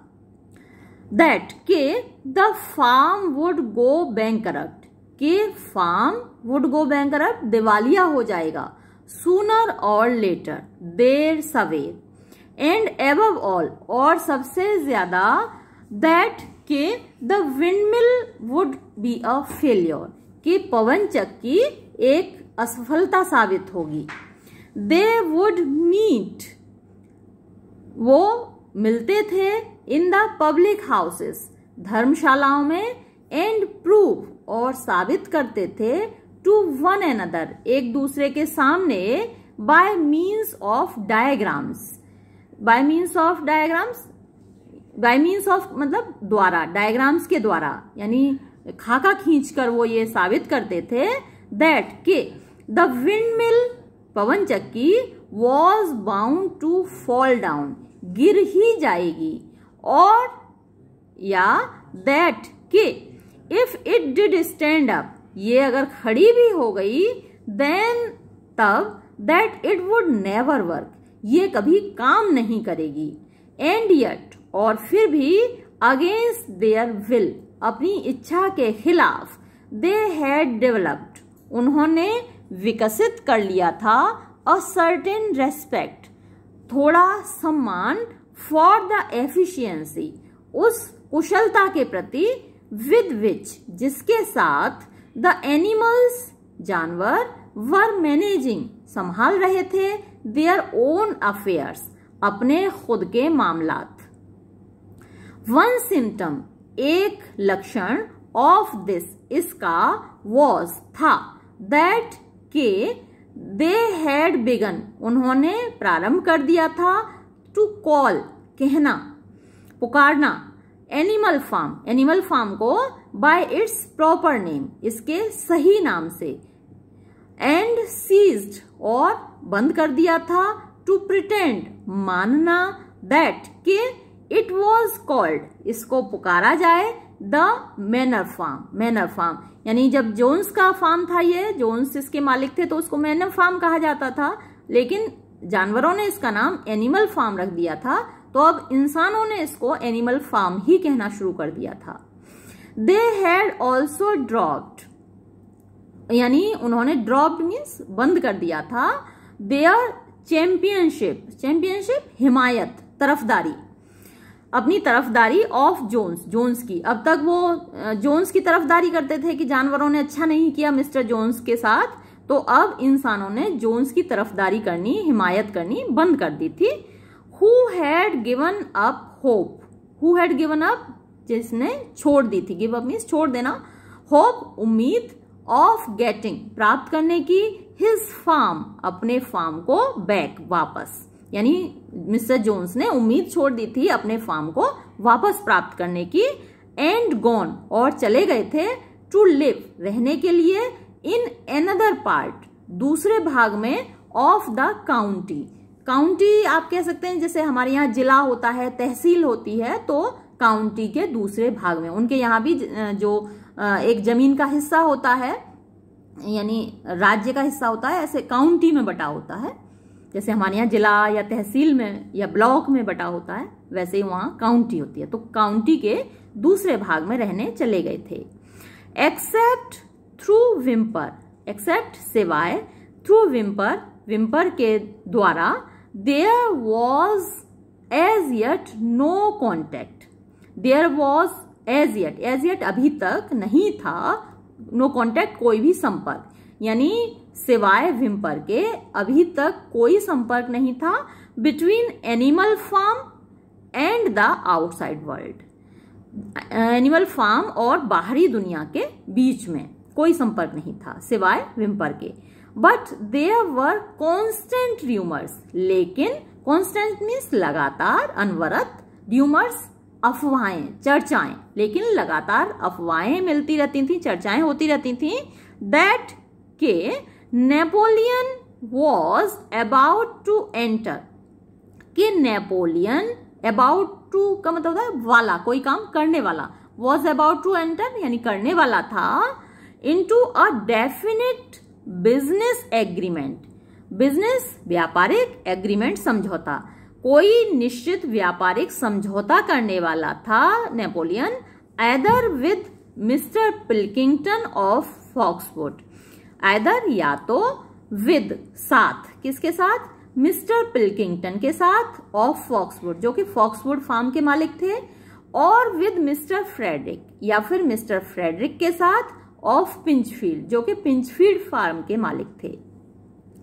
दैट के the farm would go bankrupt, के फार्म वुड गो बैंकरप्ट, दिवालिया हो जाएगा, सूनर और लेटर, देर सवेर, एंड एबव ऑल, और सबसे ज्यादा, दैट के the windmill would be a failure, कि पवन चक्की एक असफलता साबित होगी। दे वुड मीट, वो मिलते थे, इन द पब्लिक हाउसेस, धर्मशालाओं में, एंड प्रूव, और साबित करते थे, टू वन अनदर, एक दूसरे के सामने, bye means of diagrams, bye means of diagrams, bye means of मतलब द्वारा, डायग्राम्स के द्वारा, यानी खाका खींचकर वो ये साबित करते थे, दैट के द विंडमिल, पवन चक्की, was bound to fall down, गिर ही जाएगी, और या दैट के if it did stand up, ये अगर खड़ी भी हो गई, देन तब, that it would never work, ये कभी काम नहीं करेगी, एंड यट, और फिर भी, अगेंस्ट देयर विल, अपनी इच्छा के खिलाफ, दे हैड डेवलप्ड, उन्होंने विकसित कर लिया था, अ सर्टेन रेस्पेक्ट, थोड़ा सम्मान, फॉर द एफिशिएंसी, उस कुशलता के प्रति, विद विच, जिसके साथ, द एनिमल्स, जानवर, वर मैनेजिंग, संभाल रहे थे, देयर ओन अफेयर्स, अपने खुद के मामलात। वन सिम्टम, एक लक्षण, ऑफ दिस, इसका, वॉज, था, दैट के दे हैड बिगन, उन्होंने प्रारंभ कर दिया था, टू कॉल, कहना, पुकारना, एनिमल फार्म, एनिमल फार्म को, बाय इट्स प्रॉपर नेम, इसके सही नाम से, एंड सीज्ड, और बंद कर दिया था, टू प्रिटेंड, मानना, दैट के इट वॉज कॉल्ड, इसको पुकारा जाए, the Manor Farm, Manor Farm, यानी जब जोन्स का फार्म था, ये जोन्स इसके मालिक थे, तो उसको मैनर फार्म कहा जाता था, लेकिन जानवरों ने इसका नाम एनिमल फार्म रख दिया था, तो अब इंसानों ने इसको एनिमल फार्म ही कहना शुरू कर दिया था। दे हैड ऑल्सो ड्रॉप्ड, यानी उन्होंने ड्रॉप्ड मीन्स बंद कर दिया था, देयर चैंपियनशिप, चैंपियनशिप हिमायत, तरफदारी, अपनी तरफदारी ऑफ जोन्स, जोन्स की। अब तक वो जोन्स की तरफदारी करते थे कि जानवरों ने अच्छा नहीं किया मिस्टर जोन्स के साथ, तो अब इंसानों ने जोन्स की तरफदारी करनी, हिमायत करनी बंद कर दी थी। Who had given up hope, who had given up, जिसने छोड़ दी थी, गिव अप मीन्स छोड़ देना, होप उम्मीद, ऑफ गेटिंग प्राप्त करने की, हिज फार्म अपने फार्म को, बैक वापस, यानी मिस्टर जोन्स ने उम्मीद छोड़ दी थी अपने फार्म को वापस प्राप्त करने की, एंड गॉन और चले गए थे, टू लिव रहने के लिए, इन एनदर पार्ट दूसरे भाग में, ऑफ द काउंटी, काउंटी आप कह सकते हैं जैसे हमारे यहाँ जिला होता है, तहसील होती है, तो काउंटी के दूसरे भाग में, उनके यहाँ भी जो एक जमीन का हिस्सा होता है यानी राज्य का हिस्सा होता है, ऐसे काउंटी में बटा होता है, जैसे हमारे यहाँ जिला या तहसील में या ब्लॉक में बटा होता है, वैसे ही वहां काउंटी होती है। तो काउंटी के दूसरे भाग में रहने चले गए थे। एक्सेप्ट थ्रू विम्पर, एक्सेप्ट सिवाय, थ्रू विम्पर, विम्पर के द्वारा, there was as yet no contact, there was as yet अभी तक नहीं था, नो कॉन्टेक्ट कोई भी संपर्क, यानी सिवाय विम्पर के अभी तक कोई संपर्क नहीं था, between Animal Farm and the outside world, Animal Farm और बाहरी दुनिया के बीच में कोई संपर्क नहीं था सिवाय विम्पर के। But there were constant rumours, लेकिन कॉन्स्टेंट मीन्स लगातार, अनवरत, र्यूमर्स अफवाहें, चर्चाएं, लेकिन लगातार अफवाहें मिलती रहती थी, चर्चाएं होती रहती थी, दैट के Napoleon was about to enter, कि नेपोलियन, अबाउट टू का मतलब होता है वाला, कोई काम करने वाला, वॉज अबाउट टू एंटर यानी करने वाला था, into a definite business agreement, business व्यापारिक, एग्रीमेंट समझौता, कोई निश्चित व्यापारिक समझौता करने वाला था Napoleon, either with mister Pilkington of Foxwood, either या तो विद साथ, किसके साथ, मिस्टर पिल्किंगटन के साथ, ऑफ फॉक्सवुड जो कि फॉक्सवुड फार्म के मालिक थे, और विद मिस्टर फ्रेडरिक या फिर मिस्टर फ्रेडरिक के साथ, ऑफ पिंचफील्ड जो कि पिंचफील्ड फार्म के मालिक थे।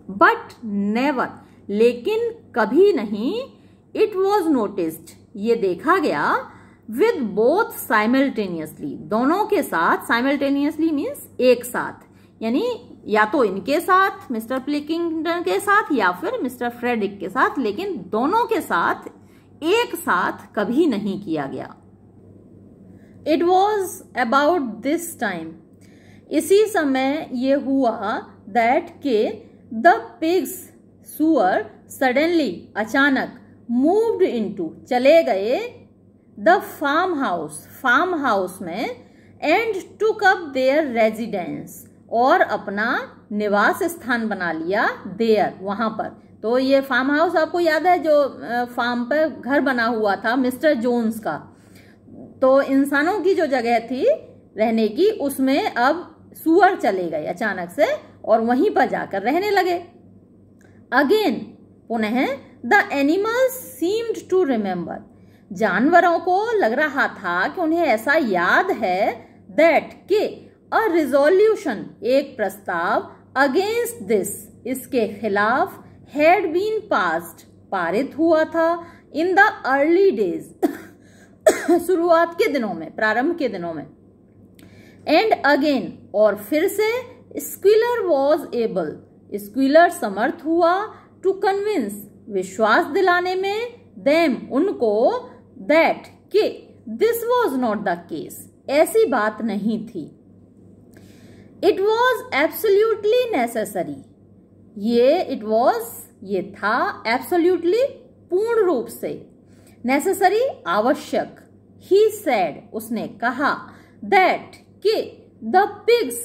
बट नेवर, लेकिन कभी नहीं, इट वॉज नोटिस्ड ये देखा गया, विद बोथ साइमल्टेनियसली दोनों के साथ, साइमल्टेनियसली मीन्स एक साथ, यानी या तो इनके साथ मिस्टर पिल्किंगटन के साथ या फिर मिस्टर फ्रेडरिक के साथ, लेकिन दोनों के साथ एक साथ कभी नहीं किया गया। It was about this time, इसी समय ये हुआ, दैट के द पिग्स, सुअर, सडनली अचानक, मूव्ड इनटू चले गए, द फार्म हाउस में, and took up their residence और अपना निवास स्थान बना लिया, देयर वहां पर। तो ये फार्म हाउस आपको याद है जो फार्म पर घर बना हुआ था मिस्टर जोन्स का, तो इंसानों की जो जगह थी रहने की, उसमें अब सुअर चले गए अचानक से और वहीं पर जाकर रहने लगे। अगेन पुनः, the animals seemed to remember, जानवरों को लग रहा था कि उन्हें ऐसा याद है, दैट के अ रिजोल्यूशन एक प्रस्ताव, अगेंस्ट दिस इसके खिलाफ, हैड बीन पास्ड पारित हुआ था, इन द अर्ली डेज शुरुआत के दिनों में, प्रारंभ के दिनों में, एंड अगेन और फिर से, स्क्विलर वॉज एबल स्क्विलर समर्थ हुआ, टू कन्विंस विश्वास दिलाने में, देम उनको, दैट के this was not the case ऐसी बात नहीं थी, इट वॉज एब्सोल्यूटली नेसेसरी ये था, एब्सोल्यूटली पूर्ण रूप से, नेसेसरी आवश्यक, ही सेड उसने कहा, दैट के द पिग्स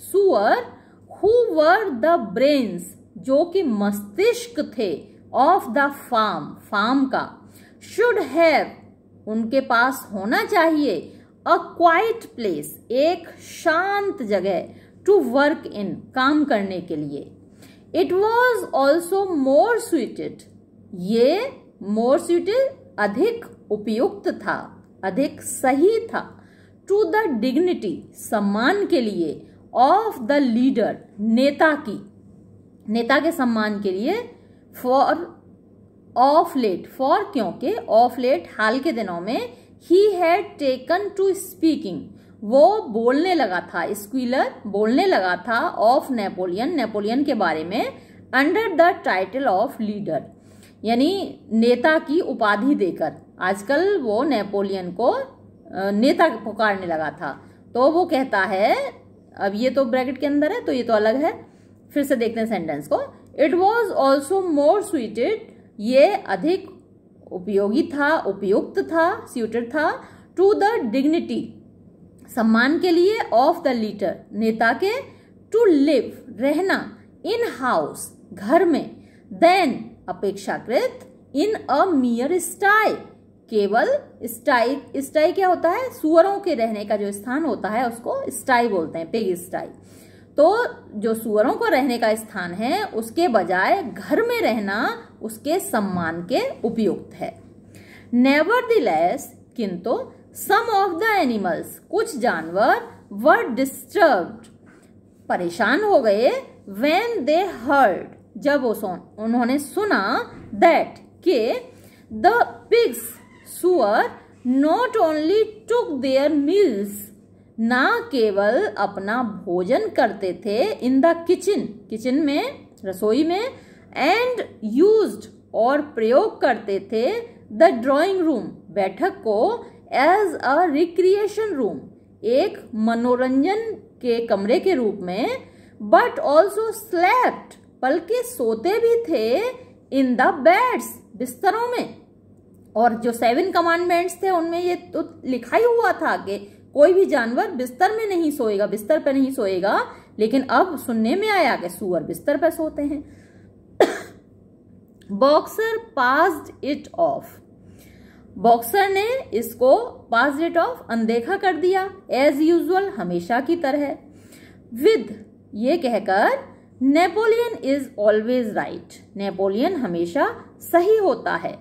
सुअर, हु वर द ब्रेन्स जो कि मस्तिष्क थे, ऑफ द फार्म का, शुड हैव, उनके पास होना चाहिए, अ क्वाइट प्लेस, एक शांत जगह, टू वर्क इन, काम करने के लिए। It was also more suited, ये मोर सुइटेड अधिक उपयुक्त था, अधिक सही था, टू द डिग्निटी, सम्मान के लिए, ऑफ द लीडर, नेता की, नेता के सम्मान के लिए, फॉर ऑफ लेट, फॉर क्योंकि, ऑफ लेट हाल के दिनों में, he had taken to speaking, वो बोलने लगा था, स्क्वीलर बोलने लगा था, ऑफ नेपोलियन, नेपोलियन के बारे में, under the title of leader, यानी नेता की उपाधि देकर। आजकल वो नेपोलियन को नेता पुकारने लगा था। तो वो कहता है, अब ये तो ब्रैकेट के अंदर है तो ये तो अलग है, फिर से देखते हैं सेंटेंस को। It was also more suited, ये अधिक उपयोगी था, उपयुक्त था, सूटेड था, टू द डिग्निटी, सम्मान के लिए, ऑफ द लीडर, नेता के, टू लिव, रहना, इन हाउस, घर में, देन, अपेक्षाकृत, इन अ मियर स्टाई, केवल स्टाई, स्टाई क्या होता है, सुअरों के रहने का जो स्थान होता है उसको स्टाई बोलते हैं, पिग स्टाई। तो जो सुअरों को रहने का स्थान है उसके बजाय घर में रहना उसके सम्मान के उपयुक्त है। नेवरदलेस, किंतु, सम ऑफ द एनिमल्स, कुछ जानवर, वर डिस्टर्ब्ड, परेशान हो गए, व्हेन दे हर्ड, जब उन्होंने सुना, दैट, के, द पिग्स, सुअर, not only took there meals, ना केवल अपना भोजन करते थे, इन द किचन, किचन में, रसोई में, एंड यूज्ड, और प्रयोग करते थे, द ड्राइंग रूम, बैठक को, एज अ रिक्रिएशन रूम, एक मनोरंजन के कमरे के रूप में, बट ऑल्सो स्लेप्ट, बल्कि सोते भी थे, इन द बेड्स, बिस्तरों में। और जो 7 कमांडमेंट्स थे उनमें ये तो लिखा ही हुआ था कि कोई भी जानवर बिस्तर में नहीं सोएगा, बिस्तर पर नहीं सोएगा, लेकिन अब सुनने में आया कि सूअर बिस्तर पर सोते हैं। Boxer passed it of, boxer ने इसको पास्ड इट ऑफ, अनदेखा कर दिया, एज यूजुअल, हमेशा की तरह, विद, ये कहकर, Napoleon is always right, Napoleon हमेशा सही होता है,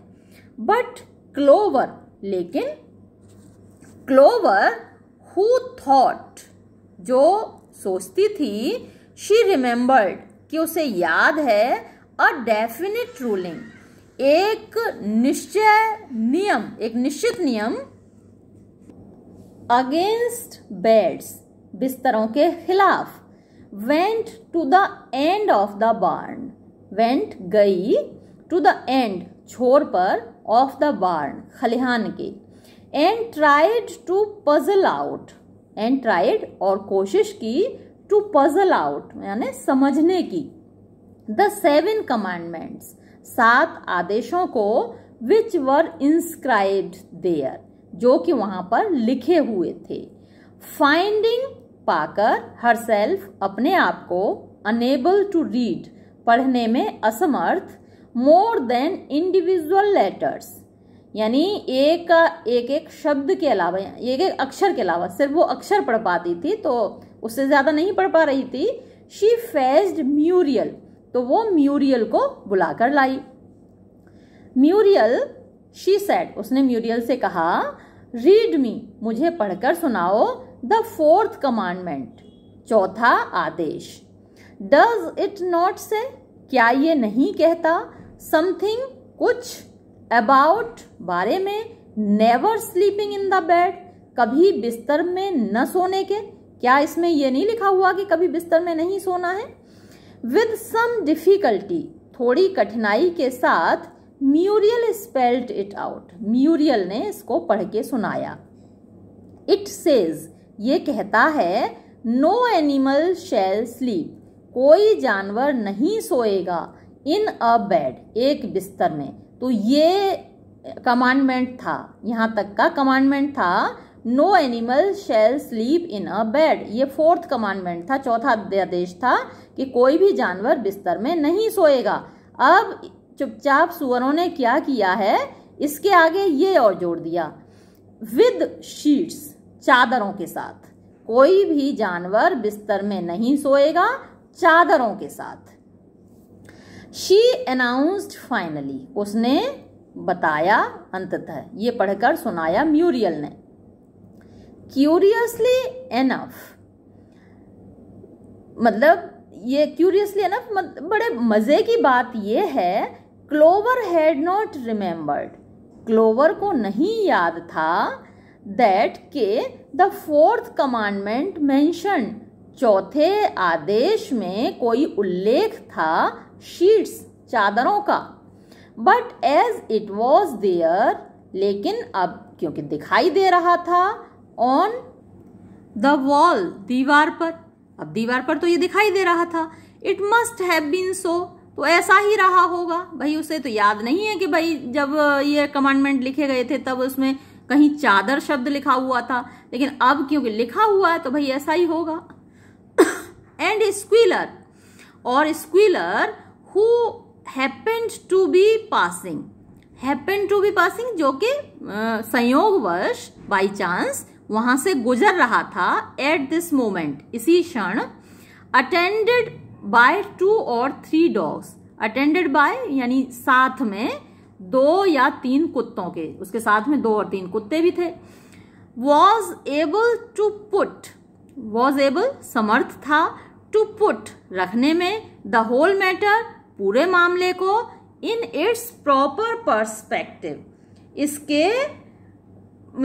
बट क्लोवर, लेकिन क्लोवर, हु थॉट, जो सोचती थी, शी रिमेम्बर्ड, कि उसे याद है, अ डेफिनेट रूलिंग, एक निश्चय नियम, एक निश्चित नियम, अगेंस्ट बेड्स, बिस्तरों के खिलाफ, went to the end of the barn, went, गई, टू द एंड, छोर पर, ऑफ द बार्न, खलिहान के, and tried to puzzle out, and tried, और कोशिश की, टू पजल आउट, यानी समझने की, द 7 कमांडमेंट्स, 7 आदेशों को, विच वर इंस्क्राइब्ड देयर, जो कि वहां पर लिखे हुए थे, फाइंडिंग, पाकर, हरसेल्फ, अपने आप को, अनेबल टू रीड, पढ़ने में असमर्थ, मोर देन इंडिविजुअल लेटर्स, यानी एक शब्द के अलावा, एक अक्षर के अलावा, सिर्फ वो अक्षर पढ़ पाती थी, तो उससे ज्यादा नहीं पढ़ पा रही थी। शी फेज्ड म्यूरियल, तो वो म्यूरियल को बुलाकर लाई। म्यूरियल, शी सेड, उसने म्यूरियल से कहा, रीड मी, मुझे पढ़कर सुनाओ, द 4th कमांडमेंट, 4था आदेश। डज इट नॉट से, क्या ये नहीं कहता, समथिंग, कुछ, अबाउट, बारे में, never sleeping in the bed, कभी बिस्तर में न सोने के, क्या इसमें यह नहीं लिखा हुआ कि कभी बिस्तर में नहीं सोना है। विद सम डिफिकल्टी, थोड़ी कठिनाई के साथ, Muriel spelled it out, Muriel ने इसको पढ़ के सुनाया। इट सेज, ये कहता है, नो एनिमल शैल स्लीप, कोई जानवर नहीं सोएगा, इन अ बेड, एक बिस्तर में। तो ये कमांडमेंट था, यहां तक का कमांडमेंट था, no animal shall sleep in a bed, ये 4th कमांडमेंट था, 4था आदेश था कि कोई भी जानवर बिस्तर में नहीं सोएगा। अब चुपचाप सुअरों ने क्या किया है, इसके आगे ये और जोड़ दिया, विद शीट्स, चादरों के साथ। कोई भी जानवर बिस्तर में नहीं सोएगा, चादरों के साथ। शी अनाउंस्ड फाइनली, उसने बताया अंततः, ये पढ़कर सुनाया म्यूरियल ने। क्यूरियसली एनफ, मतलब ये क्यूरियसली एनफ बड़े मजे की बात ये है, clover had not remembered, clover को नहीं याद था, दैट के द फोर्थ कमांडमेंट मेंशन, चौथे आदेश में कोई उल्लेख था शीट्स, चादरों का। But as it was there, लेकिन अब क्योंकि दिखाई दे रहा था, ऑन द वॉल, दीवार पर, अब दीवार पर तो ये दिखाई दे रहा था, it must have been so, तो ऐसा ही रहा होगा। भाई उसे तो याद नहीं है कि भाई जब ये कमांडमेंट लिखे गए थे तब उसमें कहीं चादर शब्द लिखा हुआ था, लेकिन अब क्योंकि लिखा हुआ है तो भाई ऐसा ही होगा। एंड स्क्वीलर, और Squealer who happened to be passing, happened to be passing जो कि संयोगवश बाई चांस वहां से गुजर रहा था, एट दिस मोमेंट, इसी क्षण, attended by 2 or 3 dogs, attended by यानी साथ में 2 या 3 कुत्तों के, उसके साथ में 2 और 3 कुत्ते भी थे। Was able to put, was able समर्थ था, टू पुट रखने में, द होल मैटर पूरे मामले को, इन इट्स प्रॉपर पर्सपेक्टिव, इसके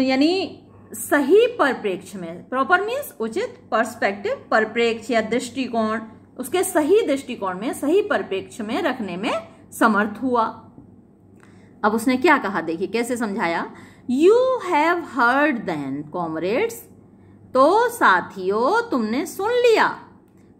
यानी सही परिप्रेक्ष्य में, प्रॉपर मीन्स उचित, पर्सपेक्टिव परिप्रेक्ष्य या दृष्टिकोण, उसके सही दृष्टिकोण में, सही परिप्रेक्ष्य में रखने में समर्थ हुआ। अब उसने क्या कहा, देखिए कैसे समझाया। You have heard then comrades, तो साथियों तुमने सुन लिया।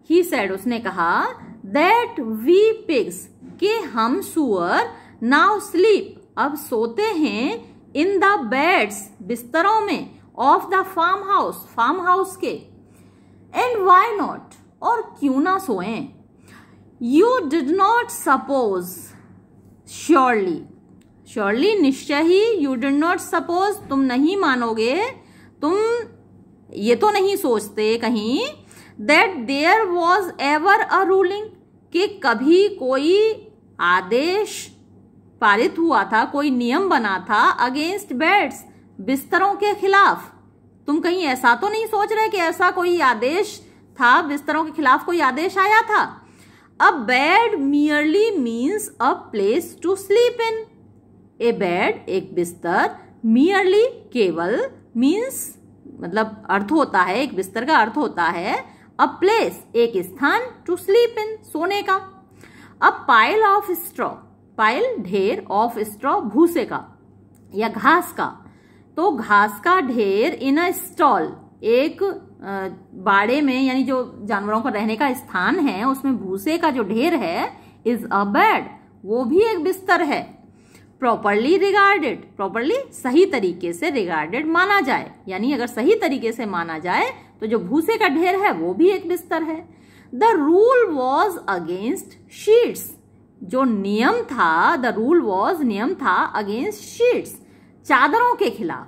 ही सेड, उसने कहा, दैट वी पिग्स, कि हम सुअर, नाउ स्लीप, अब सोते हैं, इन द बेड्स, बिस्तरों में, of the farmhouse, farmhouse के। एंड वाई नॉट, और क्यों ना सोएं। You did not suppose, surely, surely निश्चय ही, यू डिड नॉट सपोज, तुम नहीं मानोगे, तुम ये तो नहीं सोचते कहीं, that there was ever a ruling, कि कभी कोई आदेश पारित हुआ था, कोई नियम बना था, अगेंस्ट बेड्स, बिस्तरों के खिलाफ। तुम कहीं ऐसा तो नहीं सोच रहे कि ऐसा कोई आदेश था, बिस्तरों के खिलाफ कोई आदेश आया था। A bed merely means a place to sleep in, a bed एक बिस्तर, मियरली केवल, मीन्स मतलब अर्थ होता है, एक बिस्तर का अर्थ होता है अ प्लेस एक स्थान, टू स्लीप इन सोने का। A pile of straw, pile ढेर, ऑफ स्ट्रॉ भूसे का या घास का, तो घास का ढेर, इन अ स्टॉल एक बाड़े में, यानी जो जानवरों का रहने का स्थान है उसमें भूसे का जो ढेर है, इज अ बेड, वो भी एक बिस्तर है। प्रॉपरली रिगार्डेड, प्रॉपरली सही तरीके से, रिगार्डेड माना जाए, यानी अगर सही तरीके से माना जाए तो जो भूसे का ढेर है वो भी एक बिस्तर है। The rule was against sheets, जो नियम था, द रूल वॉज, नियम था, अगेंस्ट शीट्स, चादरों के खिलाफ।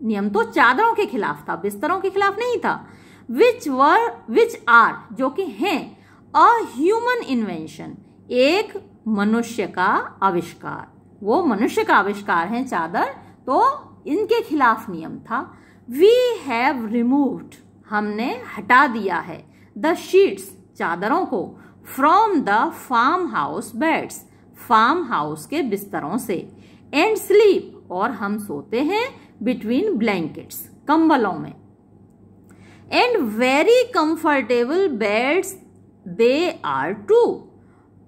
नियम तो चादरों के खिलाफ था, बिस्तरों के खिलाफ नहीं था। विच आर, जो कि हैं, अ ह्यूमन इन्वेंशन, एक मनुष्य का आविष्कार, वो मनुष्य का आविष्कार है चादर, तो इनके खिलाफ नियम था। वी हैव रिमूव्ड, हमने हटा दिया है, द शीट्स, चादरों को, from the farmhouse beds, farmhouse के बिस्तरों से, एंड स्लीप, और हम सोते हैं, बिटवीन ब्लैंकेट्स, कंबलों में। And very comfortable beds they are too,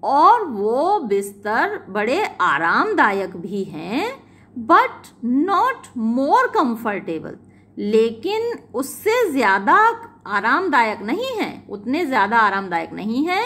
और वो बिस्तर बड़े आरामदायक भी हैं, बट नॉट मोर कंफर्टेबल, लेकिन उससे ज्यादा आरामदायक नहीं है, उतने ज्यादा आरामदायक नहीं है,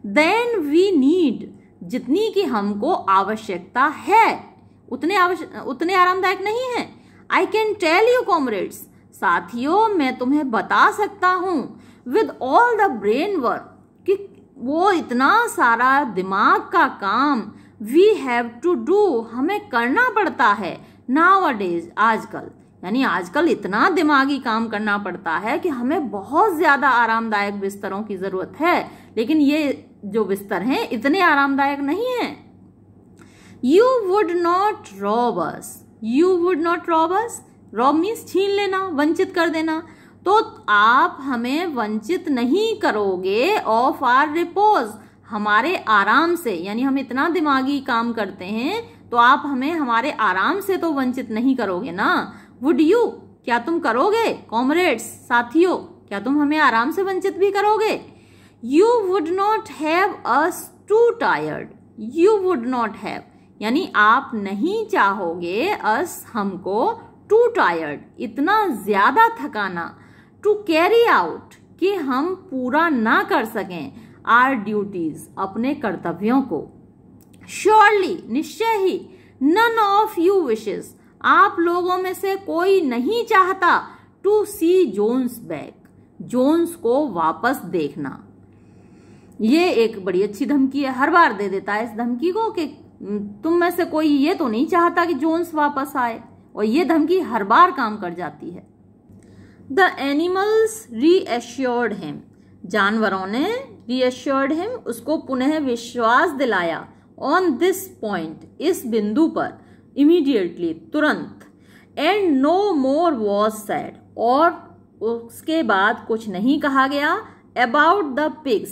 देन वी नीड, जितनी की हमको आवश्यकता है, उतने आरामदायक नहीं है। I can tell you comrades, साथियों मैं तुम्हें बता सकता हूं, with all the brain work, कि वो इतना सारा दिमाग का काम, वी हैव टू डू, हमें करना पड़ता है, नाउअडेज, आजकल, यानी आजकल इतना दिमागी काम करना पड़ता है कि हमें बहुत ज्यादा आरामदायक बिस्तरों की जरूरत है, लेकिन ये जो बिस्तर हैं इतने आरामदायक नहीं है। You would not rob us, you would not rob us, rob means छीन लेना, वंचित कर देना, तो आप हमें वंचित नहीं करोगे ऑफ आर रिपोज, हमारे आराम से, यानी हम इतना दिमागी काम करते हैं तो आप हमें हमारे आराम से तो वंचित नहीं करोगे ना। वुड यू, क्या तुम करोगे, कॉमरेड्स, साथियों, क्या तुम हमें आराम से वंचित भी करोगे। You would not have us to tired, you would not have, यानी आप नहीं चाहोगे अस, हमको, टू टायर्ड, इतना ज्यादा थकाना, टू कैरी आउट, कि हम पूरा ना कर सकें, आर ड्यूटीज, अपने कर्तव्यों को। श्योरली, निश्चय ही, नन ऑफ यू विशेस, आप लोगों में से कोई नहीं चाहता, to see Jones back, Jones को वापस देखना। ये एक बड़ी अच्छी धमकी है, हर बार दे देता है इस धमकी को कि तुम में से कोई ये तो नहीं चाहता कि जोन्स वापस आए, और ये धमकी हर बार काम कर जाती है। द एनिमल्स रीएश्योर्ड हिम, जानवरों ने रीएश्योर्ड हिम, उसको पुनः विश्वास दिलाया, ऑन दिस पॉइंट, इस बिंदु पर, इमीडिएटली, तुरंत, and no more was said, और उसके बाद कुछ नहीं कहा गया, अबाउट द पिग्स,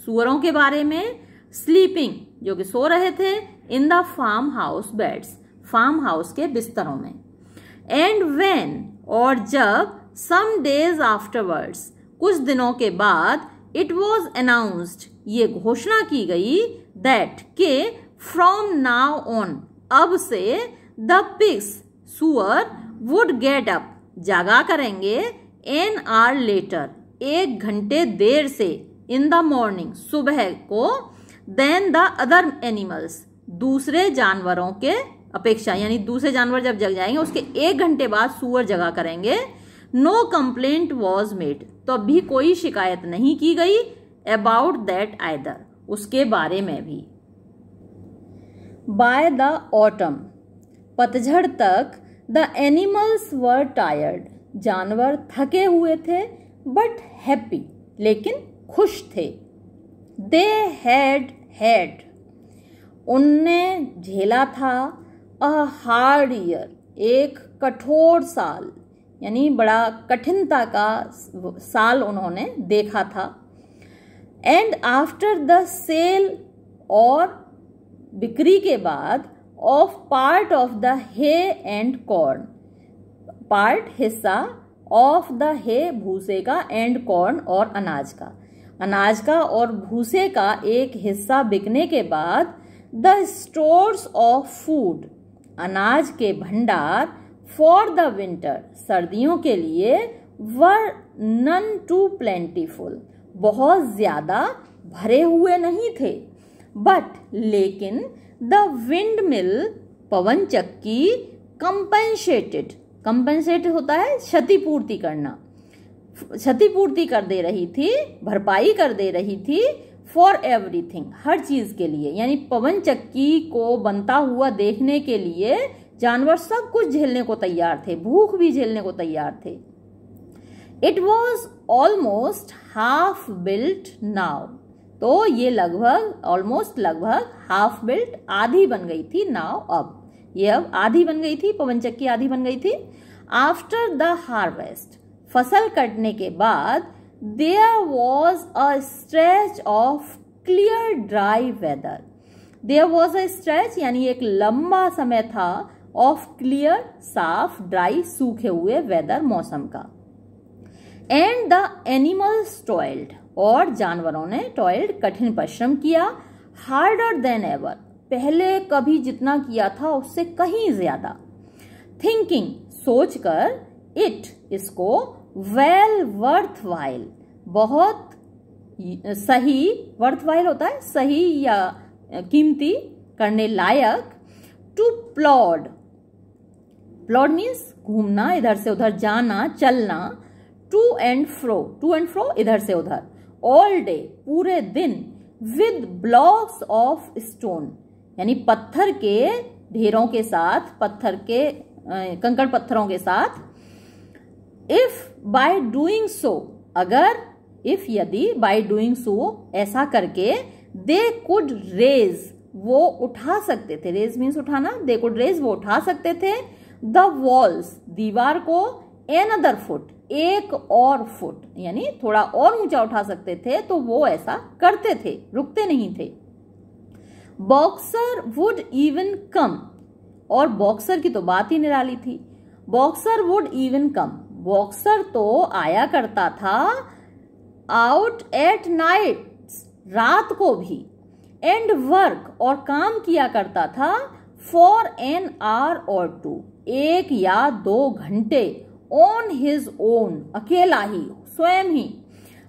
सुअरों के बारे में, स्लीपिंग, जो कि सो रहे थे, in the farmhouse beds, farmhouse के बिस्तरों में, एंड व्हेन, और जब, सम डेज आफ्टरवर्ड्स, कुछ दिनों के बाद, इट वॉज अनाउंस्ड, ये घोषणा की गई, दैट, के, फ्रॉम नाउ ऑन, अब से, द पिग्स, सुअर, वुड गेट अप, जागा करेंगे, एन आवर लेटर, 1 घंटे देर से, इन द मॉर्निंग, सुबह को, देन द अदर एनिमल्स, दूसरे जानवरों के अपेक्षा, यानी दूसरे जानवर जब जग जाएंगे उसके 1 घंटे बाद सुअर जगा करेंगे। नो कंप्लेंट वॉज मेड, तो अभी कोई शिकायत नहीं की गई, अबाउट दैट आइदर, उसके बारे में भी। बाय द ऑटम, पतझड़ तक, द एनिमल्स वर टायर्ड, जानवर थके हुए थे, बट हैप्पी, लेकिन खुश थे। दे हैड, उनने झेला था, अ हार्ड ईयर, एक कठोर साल, यानी बड़ा कठिनता का साल उन्होंने देखा था। एंड आफ्टर द सेल, और बिक्री के बाद, of part of the hay and corn, part, हिस्सा, ऑफ द हे, भूसे का, एंड कॉर्न, और अनाज का, अनाज का और भूसे का एक हिस्सा बिकने के बाद, द स्टोर्स ऑफ फूड, अनाज के भंडार, फॉर द विंटर, सर्दियों के लिए, वर नन टू प्लेंटीफुल, बहुत ज्यादा भरे हुए नहीं थे, बट, लेकिन, द विंड मिल, पवन चक्की, कंपेंसेटेड, कंपेंसेट होता है क्षतिपूर्ति करना, क्षतिपूर्ति कर दे रही थी, भरपाई कर दे रही थी, फॉर एवरीथिंग, हर चीज के लिए, यानी पवन चक्की को बनता हुआ देखने के लिए जानवर सब कुछ झेलने को तैयार थे, भूख भी झेलने को तैयार थे। It was almost half built now, तो ये लगभग, ऑलमोस्ट लगभग, हाफ बिल्ट, आधी बन गई थी, नाउ, अब, ये अब आधी बन गई थी, पवन चक्की आधी बन गई थी। आफ्टर द हार्वेस्ट, फसल कटने के बाद, there was a stretch of clear dry weather, there was a stretch, यानी एक लंबा समय था, ऑफ क्लियर, साफ, ड्राई, सूखे हुए, वेदर, मौसम का। एंड द एनिमल्स टॉयल्ड, और जानवरों ने, टॉयल्ड, कठिन परिश्रम किया, हार्डर देन एवर, पहले कभी जितना किया था उससे कहीं ज्यादा। थिंकिंग, सोचकर, इट, इसको, वेल वर्थ वाइल, बहुत सही, वर्थ वाइल होता है सही या कीमती, करने लायक, टू प्लॉड, प्लॉड मीन्स घूमना, इधर से उधर जाना, चलना, टू एंड फ्रो, इधर से उधर, ऑल डे, पूरे दिन, विद ब्लॉक्स ऑफ स्टोन, यानी पत्थर के ढेरों के साथ, पत्थर के कंकड़ पत्थरों के साथ। इफ बाय डूइंग सो, अगर, इफ यदि, बाय डूइंग सो ऐसा करके, दे कुड रेज, वो उठा सकते थे, रेज मीन्स उठाना, दे कुड रेज, वो उठा सकते थे, द वॉल्स, दीवार को, एनदर फुट, एक और फुट, यानी थोड़ा और ऊंचा उठा सकते थे, तो वो ऐसा करते थे, रुकते नहीं थे। बॉक्सर वुड इवन कम, और बॉक्सर की तो बात ही निराली थी। Boxer would even come, boxer तो आया करता था, आउट एट नाइट, रात को भी, एंड वर्क, और काम किया करता था, फॉर एन आवर और टू, 1 या 2 घंटे, ऑन हिज ओन, अकेला ही, स्वयं ही,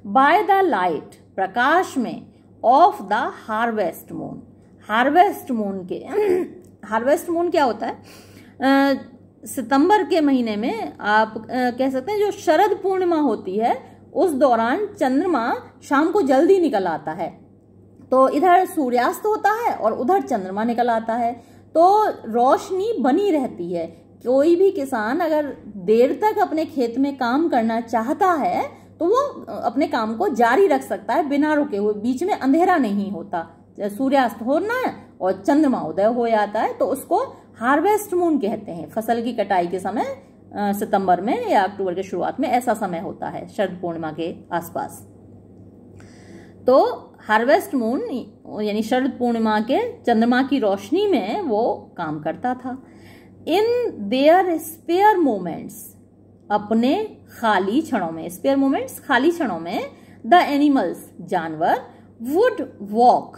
बाय द लाइट, प्रकाश में, of the harvest moon, harvest moon के हार्वेस्ट मून क्या होता है? सितंबर के महीने में आप कह सकते हैं जो शरद पूर्णिमा होती है, उस दौरान चंद्रमा शाम को जल्दी निकल आता है, तो इधर सूर्यास्त होता है और उधर चंद्रमा निकल आता है, तो रोशनी बनी रहती है। कोई भी किसान अगर देर तक अपने खेत में काम करना चाहता है तो वो अपने काम को जारी रख सकता है बिना रुके हुए, बीच में अंधेरा नहीं होता, सूर्यास्त होना है और चंद्रमा उदय हो जाता है, तो उसको हार्वेस्ट मून कहते हैं। फसल की कटाई के समय सितंबर में या अक्टूबर के शुरुआत में ऐसा समय होता है, शरद पूर्णिमा के आसपास। तो हार्वेस्ट मून यानी शरद पूर्णिमा के चंद्रमा की रोशनी में वो काम करता था। इन देयर स्पेयर मोमेंट्स, अपने खाली क्षणों में, स्पेयर मोमेंट्स खाली क्षणों में, द एनिमल्स, जानवर, वुड वॉक,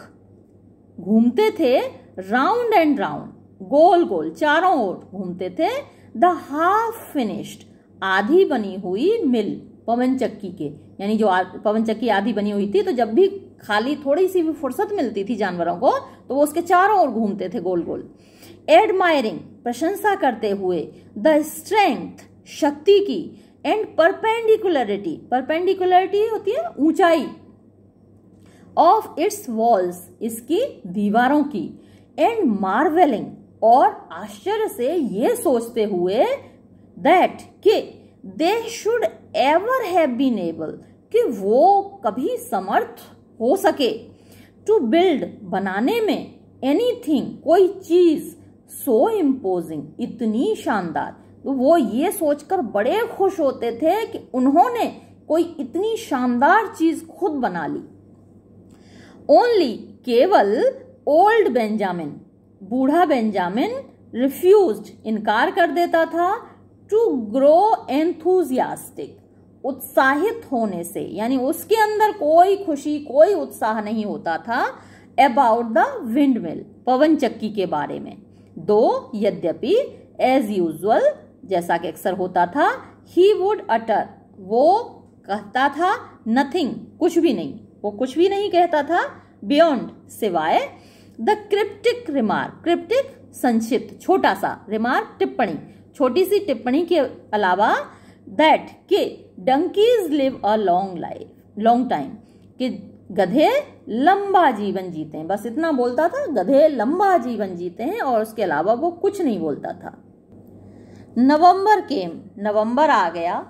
घूमते थे, राउंड एंड राउंड, गोल गोल चारों ओर घूमते थे, द हाफ फिनिश्ड, आधी बनी हुई मिल, पवन चक्की के, यानी जो पवन चक्की आधी बनी हुई थी, तो जब भी खाली थोड़ी सी भी फुर्सत मिलती थी जानवरों को तो वो उसके चारों ओर घूमते थे गोल गोल। एडमायरिंग, प्रशंसा करते हुए, द स्ट्रेंथ, शक्ति की, एंड परपेंडिकुलरिटी, परपेंडिकुलरिटी होती है ऊंचाई, ऑफ इट्स वॉल्स, इसकी दीवारों की, एंड मार्वेलिंग, और आश्चर्य से ये सोचते हुए, दैट कि they should ever have been able, कि वो कभी समर्थ हो सके, टू बिल्ड, बनाने में, एनीथिंग, कोई चीज, सो इम्पोजिंग, इतनी शानदार। तो वो ये सोचकर बड़े खुश होते थे कि उन्होंने कोई इतनी शानदार चीज खुद बना ली। ओनली, केवल, ओल्ड बेंजामिन, बूढ़ा बेंजामिन, रिफ्यूज्ड, इनकार कर देता था, टू ग्रो एंथुजियास्टिक, उत्साहित होने से, यानी उसके अंदर कोई खुशी, कोई उत्साह नहीं होता था, अबाउट द विंड मिल, पवन चक्की के बारे में। दो, यद्यपि, एज यूजुअल, जैसा कि अक्सर होता था, ही वुड अटर, वो कहता था, नथिंग, कुछ भी नहीं, वो कुछ भी नहीं कहता था, बियॉन्ड, सिवाय, द क्रिप्टिक रिमार्क, क्रिप्टिक संक्षिप्त, छोटा सा, रिमार्क, टिप्पणी, छोटी सी टिप्पणी के अलावा, दैट, कि donkeys live a long life, long time, कि गधे लंबा जीवन जीते हैं, बस इतना बोलता था, गधे लंबा जीवन जीते हैं, और उसके अलावा वो कुछ नहीं बोलता था। नवंबर केम, नवंबर आ गया,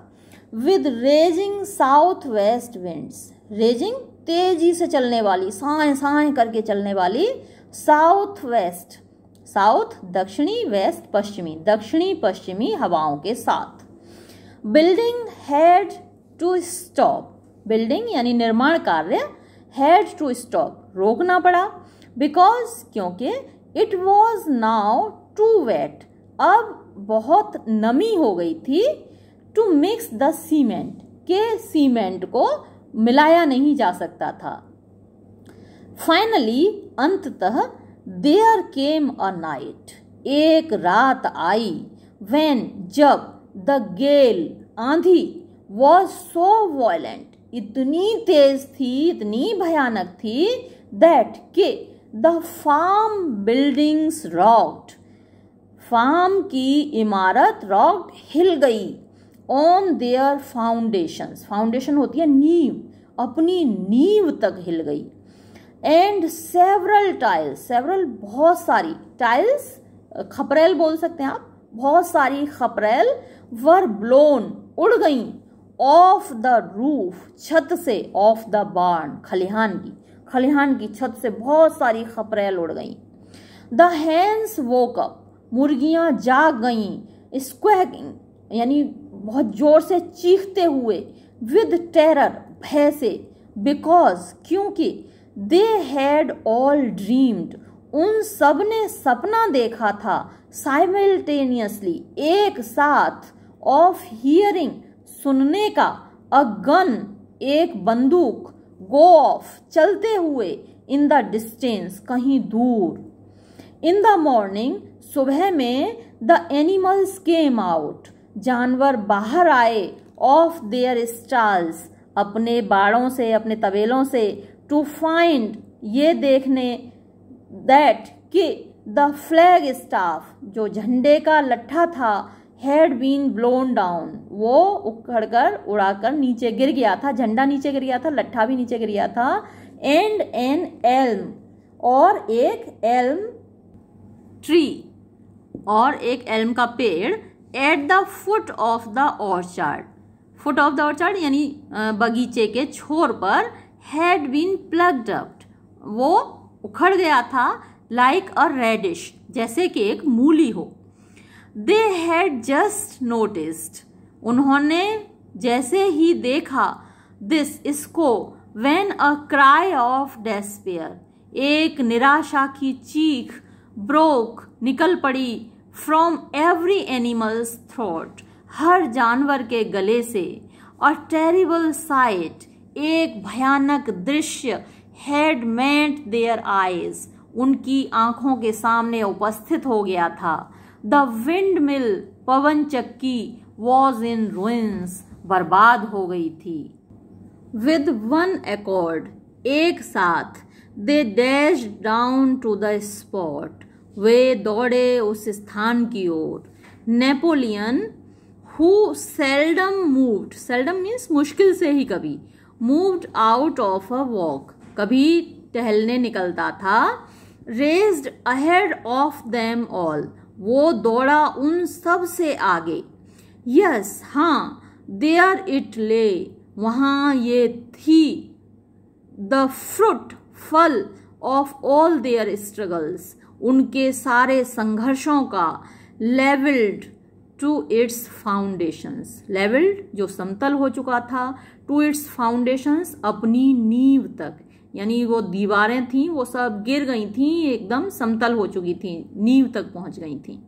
with raging south west winds, raging, तेजी से चलने वाली, साए साए करके चलने वाली, साउथ वेस्ट, साउथ दक्षिणी, वेस्ट पश्चिमी, दक्षिणी पश्चिमी हवाओं के साथ। Building had to stop, building यानी निर्माण कार्य, हैड टू स्टॉप, रोकना पड़ा, बिकॉज, क्योंकि, it was now too wet, अब बहुत नमी हो गई थी, टू मिक्स द सीमेंट, के सीमेंट को मिलाया नहीं जा सकता था। फाइनली, अंततः, देयर केम अ नाइट, एक रात आई, व्हेन, जब, द गेल, आंधी, वॉज सो वॉयलेंट, इतनी तेज थी, इतनी भयानक थी, दैट, के, the farm buildings rocked, farm की इमारत, रॉक्ड, हिल गई, ऑन देयर फाउंडेशंस, फाउंडेशन होती है नींव, अपनी नींव तक हिल गई, एंड सेवरल टाइल्स, सेवरल बहुत सारी, टाइल्स खपरेल बोल सकते हैं आप, बहुत सारी खपरेल वर ब्लोन उड़ गई, ऑफ द रूफ छत से, ऑफ द बार्न खलिहान की छत से बहुत सारी खपरेल उड़ गई। द हैंस वोक अप, मुर्गियां जाग गईं, स्क्वैकिंग यानी बहुत जोर से चीखते हुए, विद टेरर भय से, बिकॉज क्योंकि, दे हैड ऑल ड्रीम्ड उन सब ने सपना देखा था, साइमल्टेनियसली एक साथ, ऑफ हियरिंग सुनने का, अ गन एक बंदूक, गो ऑफ चलते हुए, इन द डिस्टेंस कहीं दूर। इन द मॉर्निंग सुबह में, द एनिमल्स केम आउट जानवर बाहर आए, ऑफ देयर स्टॉल्स अपने बाड़ों से, अपने तबेलों से, टू फाइंड ये देखने, दैट कि द फ्लैग स्टाफ जो झंडे का लट्ठा था, हैड बीन ब्लोन डाउन वो उखड़कर उड़ाकर नीचे गिर गया था, झंडा नीचे गिर गया था, लट्ठा भी नीचे गिर गया था, एंड एन एल्म और एक एल्म ट्री और एक एल्म का पेड़, at the foot of the orchard, foot of the orchard यानी बगीचे के छोर पर, हैड बीन प्लग्ड अप वो उखड़ गया था, लाइक अ रेडिश जैसे कि एक मूली हो। दे हैड जस्ट नोटिस्ड उन्होंने जैसे ही देखा, दिस इसको, when a cry of despair एक निराशा की चीख, ब्रोक निकल पड़ी, फ्रॉम एवरी एनिमल्स थ्रोट हर जानवर के गले से, अ टेरिबल साइट एक भयानक दृश्य, हैड मेट देयर आईज उनकी आंखों के सामने उपस्थित हो गया था। द विंड मिल पवन चक्की वॉज इन रुइंस बर्बाद हो गई थी। विद वन एकॉर्ड एक साथ, they dash down to the spot वे दौड़े उस स्थान की ओर। Napoleon who seldom moved, seldom means मुश्किल से ही कभी, moved out of a walk कभी टहलने निकलता था, raced ahead of them all वो दौड़ा उन सब से आगे। यस हाँ, देयर इट ले वहां ये थी, द फ्रूट फल ऑफ ऑल देयर स्ट्रगल्स उनके सारे संघर्षों का, levelled to its foundations, levelled जो समतल हो चुका था, टू इट्स फाउंडेशंस अपनी नींव तक, यानी वो दीवारें थीं वो सब गिर गई थीं, एकदम समतल हो चुकी थीं, नींव तक पहुंच गई थीं।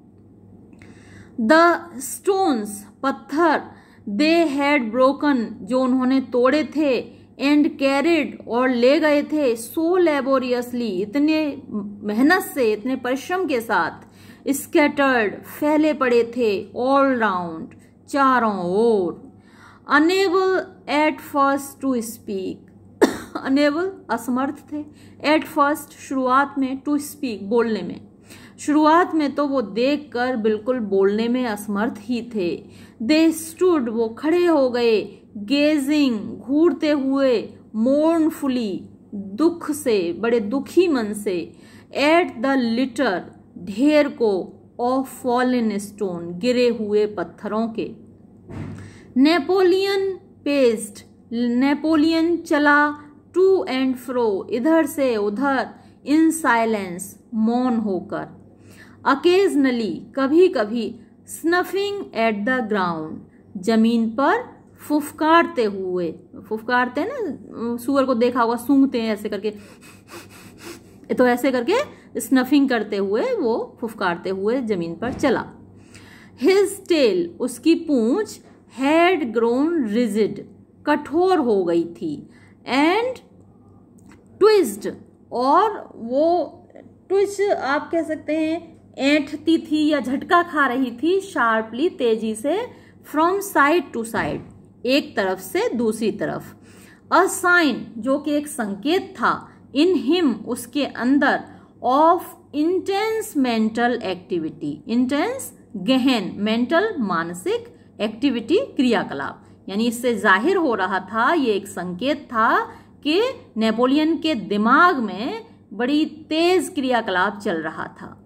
द स्टोन्स पत्थर, दे हैड ब्रोकन जो उन्होंने तोड़े थे, एंड कैरिड और ले गए थे, सो लेबोरियसली इतने मेहनत से, इतने परिश्रम के साथ, स्कैटर्ड फैले पड़े थे, ऑल राउंड चारों ओर। Unable at first to speak unable असमर्थ थे, एट फर्स्ट शुरुआत में, टू स्पीक बोलने में, शुरुआत में तो वो देखकर बिल्कुल बोलने में असमर्थ ही थे। दे स्टूड वो खड़े हो गए, गेजिंग घूरते हुए, मोर्नफुली दुख से, बड़े दुखी मन से, एट द लिटर ढेर को, ऑफ फॉलन स्टोन गिरे हुए पत्थरों के। नेपोलियन पेस्ड नेपोलियन चला, टू एंड फ्रो इधर से उधर, इन साइलेंस मौन होकर, अकेजनली कभी कभी, स्नफिंग एट द ग्राउंड जमीन पर फुफकारते हुए, फुफकारते हैं ना, सुअर को देखा होगा सूंघते हैं ऐसे करके, तो ऐसे करके स्नफिंग करते हुए वो फुफकारते हुए जमीन पर चला। हिज टेल उसकी पूंछ, हैड ग्रोन रिजिड कठोर हो गई थी, एंड ट्विस्ड और वो ट्विस्ट आप कह सकते हैं ऐंठती थी या झटका खा रही थी, शार्पली तेजी से, फ्रॉम साइड टू साइड एक तरफ से दूसरी तरफ। अ साइन जो कि एक संकेत था, इन हिम उसके अंदर, of intense mental activity, intense गहन, मेंटल मानसिक, एक्टिविटी क्रियाकलाप, यानी इससे जाहिर हो रहा था, ये एक संकेत था कि नेपोलियन के दिमाग में बड़ी तेज क्रियाकलाप चल रहा था।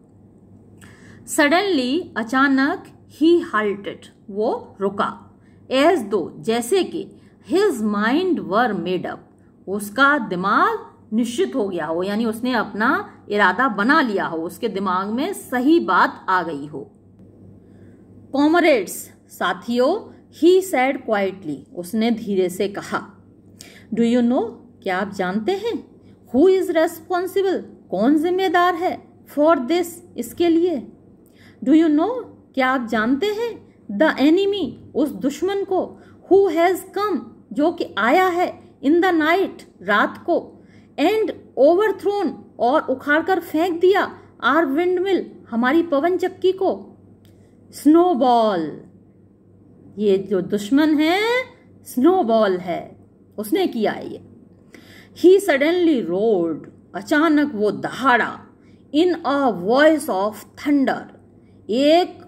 सडनली, अचानक, ही हाल्टेड, वो रुका, एज दो, जैसे कि his mind were made up, उसका दिमाग निश्चित हो गया हो, यानी उसने अपना इरादा बना लिया हो, उसके दिमाग में सही बात आ गई हो। कॉमरेड्स, साथियों, ही सैड क्वाइटली, उसने धीरे से कहा, डू यू नो, क्या आप जानते हैं, हु इज रेस्पॉन्सिबल, कौन जिम्मेदार है, फॉर दिस, इसके लिए, डू यू नो, क्या आप जानते हैं, द एनिमी, उस दुश्मन को, हु हैज कम, जो कि आया है, इन द नाइट, रात को, एंड ओवरथ्रोन, और उखाड़कर फेंक दिया, आर विंडमिल, हमारी पवन चक्की को, स्नोबॉल, ये जो दुश्मन है स्नोबॉल है, उसने किया है ये। ही सडनली रोड, अचानक वो दहाड़ा, इन अ वॉइस ऑफ थंडर, एक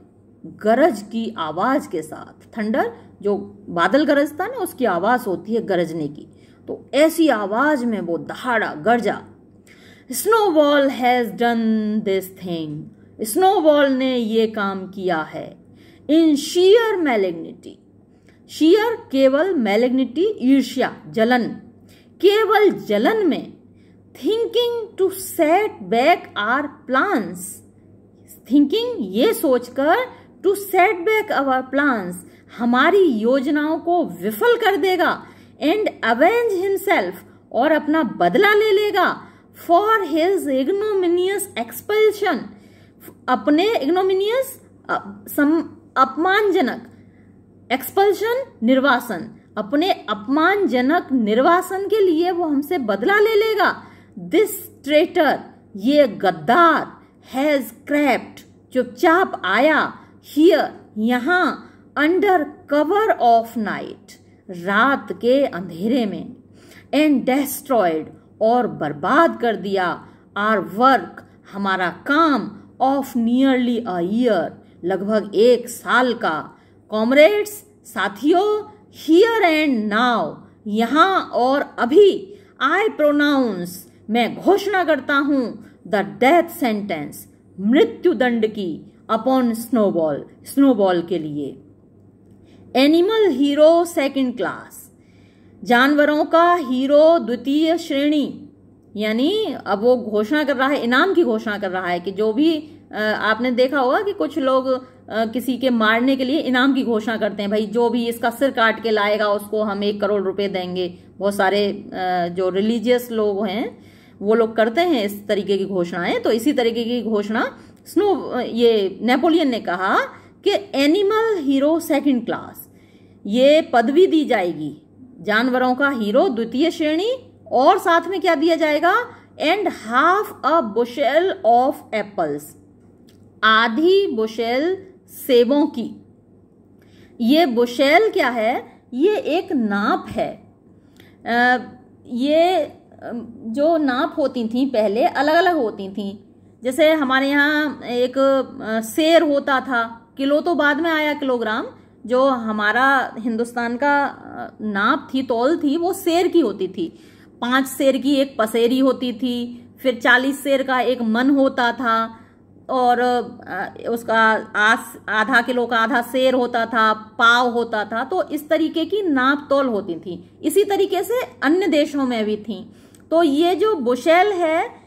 गरज की आवाज के साथ, थंडर जो बादल गरजता ना, उसकी आवाज होती है गरजने की, तो ऐसी आवाज में वो दहाड़ा, गरजा, snowball has done this thing, snowball ने ये काम किया है, इन शीयर मैलिग्निटी, शीयर केवल, मैलिग्निटी ईर्ष्या, जलन, केवल जलन में, thinking to set back our plans, thinking ये सोचकर, to set back our plans, हमारी योजनाओं को विफल कर देगा, एंड अवेंज हिमसेल्फ, और अपना बदला ले लेगा, फॉर हिज इग्नोमिनियस एक्सपल्शन, अपने इग्नोमिनियस अपमानजनक, एक्सपल्शन निर्वासन, अपने अपमानजनक निर्वासन के लिए वो हमसे बदला ले लेगा। दिस ट्रेटर, ये गद्दार, हैज क्रेप्ट, चुपचाप आया, हियर, यहां, अंडर कवर ऑफ नाइट, रात के अंधेरे में, एंड डेस्ट्रॉयड, और बर्बाद कर दिया, आर वर्क, हमारा काम, ऑफ नियरली अ ईयर, लगभग 1 साल का। कॉमरेड्स, साथियों, हियर एंड नाउ, यहां और अभी, आई प्रोनाउंस, मैं घोषणा करता हूं, द डेथ सेंटेंस, मृत्यु दंड की, अपॉन स्नोबॉल, स्नोबॉल के लिए। एनिमल हीरो सेकंड क्लास, जानवरों का हीरो द्वितीय श्रेणी, यानी अब वो घोषणा कर रहा है, इनाम की घोषणा कर रहा है कि जो भी आपने देखा होगा कि कुछ लोग किसी के मारने के लिए इनाम की घोषणा करते हैं, भाई जो भी इसका सिर काट के लाएगा उसको हम 1 करोड़ रुपए देंगे। बहुत सारे जो रिलीजियस लोग हैं वो लोग करते हैं इस तरीके की घोषणाएं। तो इसी तरीके की घोषणा ये नेपोलियन ने कहा कि एनिमल हीरो सेकंड क्लास, ये पदवी दी जाएगी, जानवरों का हीरो द्वितीय श्रेणी, और साथ में क्या दिया जाएगा, and half a bushel of apples, आधी बुशेल सेबों की। ये बुशेल क्या है, ये एक नाप है। ये जो नाप होती थी पहले अलग अलग होती थी, जैसे हमारे यहाँ एक सेर होता था, किलो तो बाद में आया किलोग्राम, जो हमारा हिंदुस्तान का नाप थी, तौल थी, वो सेर की होती थी। 5 सेर की एक पसेरी होती थी, फिर 40 सेर का एक मन होता था, और उसका आधा किलो का आधा सेर होता था, पाव होता था। तो इस तरीके की नाप तौल होती थी। इसी तरीके से अन्य देशों में भी थी। तो ये जो बुशेल है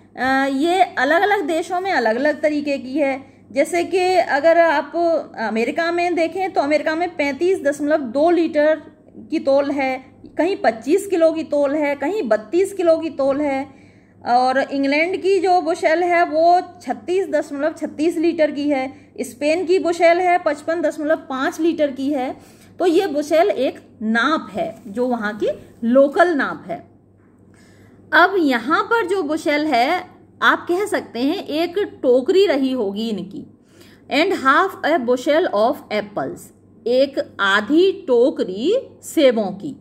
ये अलग अलग देशों में अलग अलग तरीके की है। जैसे कि अगर आप अमेरिका में देखें तो अमेरिका में 35.2 लीटर की तौल है, कहीं 25 किलो की तौल है, कहीं 32 किलो की तौल है। और इंग्लैंड की जो बुशेल है वो 36.36 लीटर की है। स्पेन की बुशेल है 55.5 लीटर की है। तो ये बुशेल एक नाप है जो वहाँ की लोकल नाप है। अब यहाँ पर जो बुशेल है आप कह सकते हैं एक टोकरी रही होगी इनकी। And half A bushel of apples, एक आधी टोकरी सेबों की।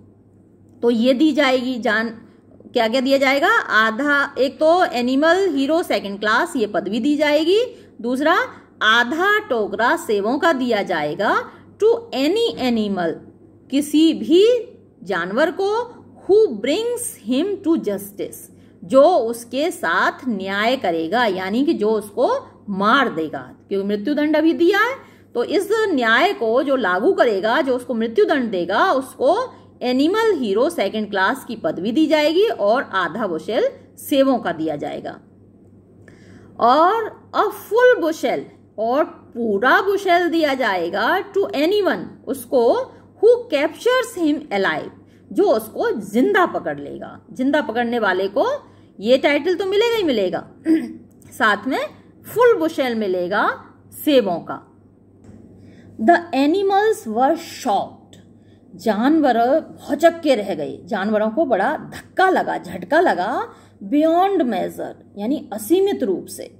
तो ये दी जाएगी, क्या क्या दिया जाएगा, आधा, एक तो एनिमल हीरो सेकंड क्लास ये पदवी दी जाएगी, दूसरा आधा टोकरा सेबों का दिया जाएगा टू एनी एनिमल, किसी भी जानवर को, who brings him to justice, जो उसके साथ न्याय करेगा, यानी कि जो उसको मार देगा, क्योंकि मृत्युदंड अभी दिया है, तो इस न्याय को जो लागू करेगा, जो उसको मृत्युदंड देगा, उसको एनिमल हीरो सेकंड क्लास की पदवी दी जाएगी और आधा बुशेल सेवों का दिया जाएगा। और अ फुल बुशेल, और पूरा बुशेल दिया जाएगा टू एनीवन, उसको हु कैप्चर्स हिम अलाइव, जो उसको जिंदा पकड़ लेगा। जिंदा पकड़ने वाले को ये टाइटल तो मिलेगा ही मिलेगा, साथ में फुल बुशेल मिलेगा सेवों का। द एनिमल्स वर शॉक्ड, जानवर भौचक के रह गए, जानवरों को बड़ा धक्का लगा, झटका लगा, बियॉन्ड मेजर, यानी असीमित रूप से।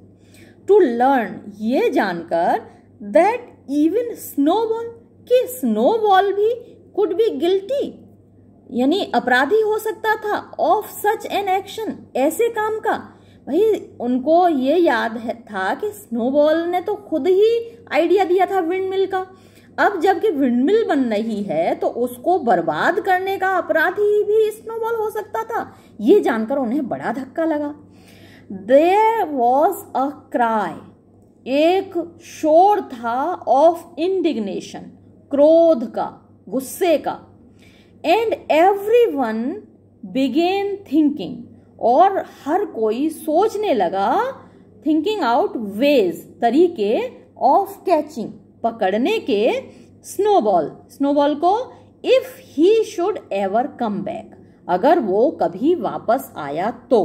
टू लर्न, ये जानकर, दैट इवन स्नोबॉल, कि स्नोबॉल भी कुड बी गिल्टी, यानी अपराधी हो सकता था, ऑफ सच एन एक्शन, ऐसे काम का। भाई उनको ये याद था कि स्नोबॉल ने तो खुद ही आइडिया दिया था विंडमिल का, अब जबकि विंडमिल बन रही है तो उसको बर्बाद करने का अपराधी भी स्नोबॉल हो सकता था। ये जानकर उन्हें बड़ा धक्का लगा। There was a cry, एक शोर था, ऑफ इंडिग्नेशन, क्रोध का, गुस्से का। एंड एवरीवन बिगेन थिंकिंग, और हर कोई सोचने लगा, थिंकिंग आउट वेज, तरीके, ऑफ कैचिंग, पकड़ने के, स्नोबॉल, स्नोबॉल को, if he should ever come back, अगर वो कभी वापस आया तो।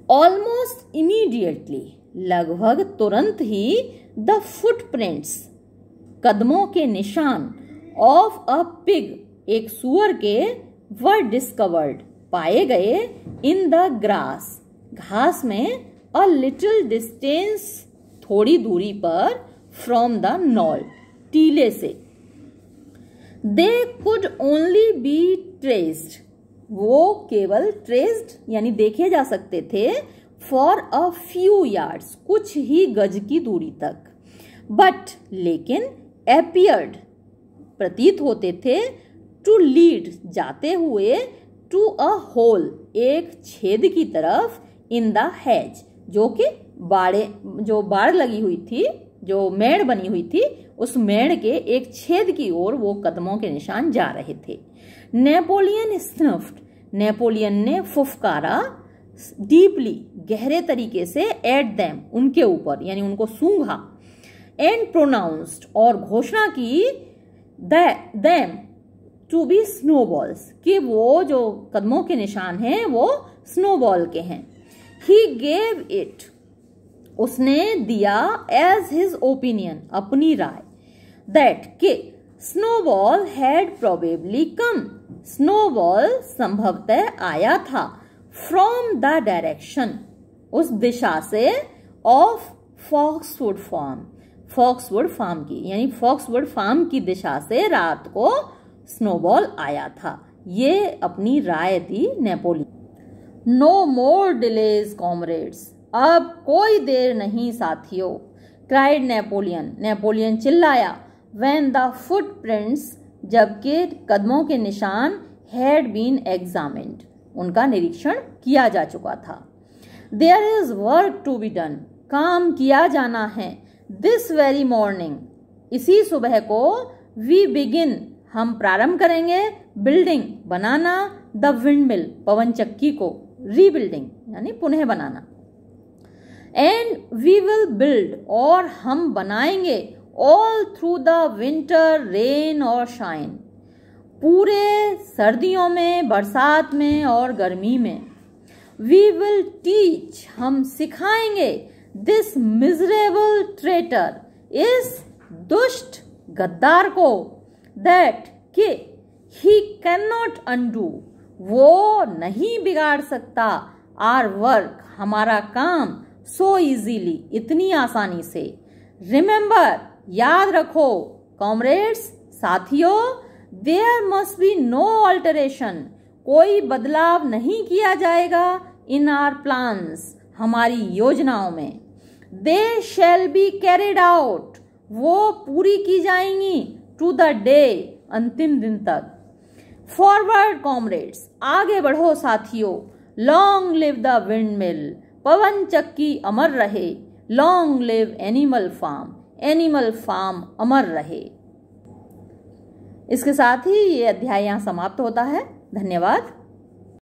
ऑलमोस्ट इमीडिएटली, लगभग तुरंत ही, द फुटप्रिंट्स, कदमों के निशान, ऑफ अ पिग, एक सुअर के, वर डिस्कवर्ड, पाए गए, इन द ग्रास, घास में, अ लिटिल डिस्टेंस, थोड़ी दूरी पर, फ्रॉम द नॉल, टीले से। They could only be traced, वो केवल ट्रेस्ड यानी देखे जा सकते थे, फॉर अ फ्यू यार्ड्स, कुछ ही गज की दूरी तक। बट लेकिन, एपियर्ड, प्रतीत होते थे, टू लीड, जाते हुए, टू अ होल, एक छेद की तरफ, इन द हैज, जो कि जो बाड़ लगी हुई थी, जो मेड़ बनी हुई थी, उस मेड़ के एक छेद की ओर वो कदमों के निशान जा रहे थे। नेपोलियन स्नफ्ड, नेपोलियन ने फुफकारा, डीपली, गहरे तरीके से, एट देम, उनके ऊपर, यानी उनको सूंघा, एंड प्रोनाउंस्ड, और घोषणा की, देम टू बी स्नोबॉल्स, कि वो जो कदमों के निशान हैं वो स्नोबॉल के हैं। ही गेव इट, उसने दिया, एज हिज ओपिनियन, अपनी राय, दैट के Snowball had probably come, Snowball संभवतः आया था, फ्रॉम द डायरेक्शन, उस दिशा से, of Foxwood Farm, Foxwood Farm की, यानी फॉक्सवुड फार्म की दिशा से रात को स्नोबॉल आया था। ये अपनी राय दी नेपोलियन। नो मोर डिलेज कॉमरेड्स, अब कोई देर नहीं साथियों, क्राइड नेपोलियन, नेपोलियन चिल्लाया, व्हेन द फुटप्रिंट्स, जबकि कदमों के निशान, हैड बीन एग्जामिन्ड, उनका निरीक्षण किया जा चुका था। There is work to be done, काम किया जाना है, दिस वेरी मॉर्निंग, इसी सुबह को, वी बिगिन, हम प्रारंभ करेंगे, बिल्डिंग, बनाना, द विंडमिल, पवन चक्की को, रीबिल्डिंग यानी पुनः बनाना, एंड वी विल बिल्ड, और हम बनाएंगे, all through the winter, rain और शाइन, पूरे सर्दियों में, बरसात में और गर्मी में। वी विल टीच, हम सिखाएंगे, दिस मिजरेबल ट्रेटर, इस दुष्ट गद्दार को, दैट कि ही कैन नॉट अनडू, वो नहीं बिगाड़ सकता, आर वर्क, हमारा काम, सो इजीली, इतनी आसानी से। रिमेंबर, याद रखो, कॉमरेड्स, साथियों, there must be no alteration, कोई बदलाव नहीं किया जाएगा, इन आर प्लान्स, हमारी योजनाओं में। दे शैल बी कैरिड आउट, वो पूरी की जाएंगी, टू द डे, अंतिम दिन तक। फॉरवर्ड कॉमरेड्स, आगे बढ़ो साथियों। Long live the wind mill, पवन चक्की अमर रहे। Long live Animal Farm, Animal Farm अमर रहे। इसके साथ ही ये अध्याय यहाँ समाप्त होता है। धन्यवाद।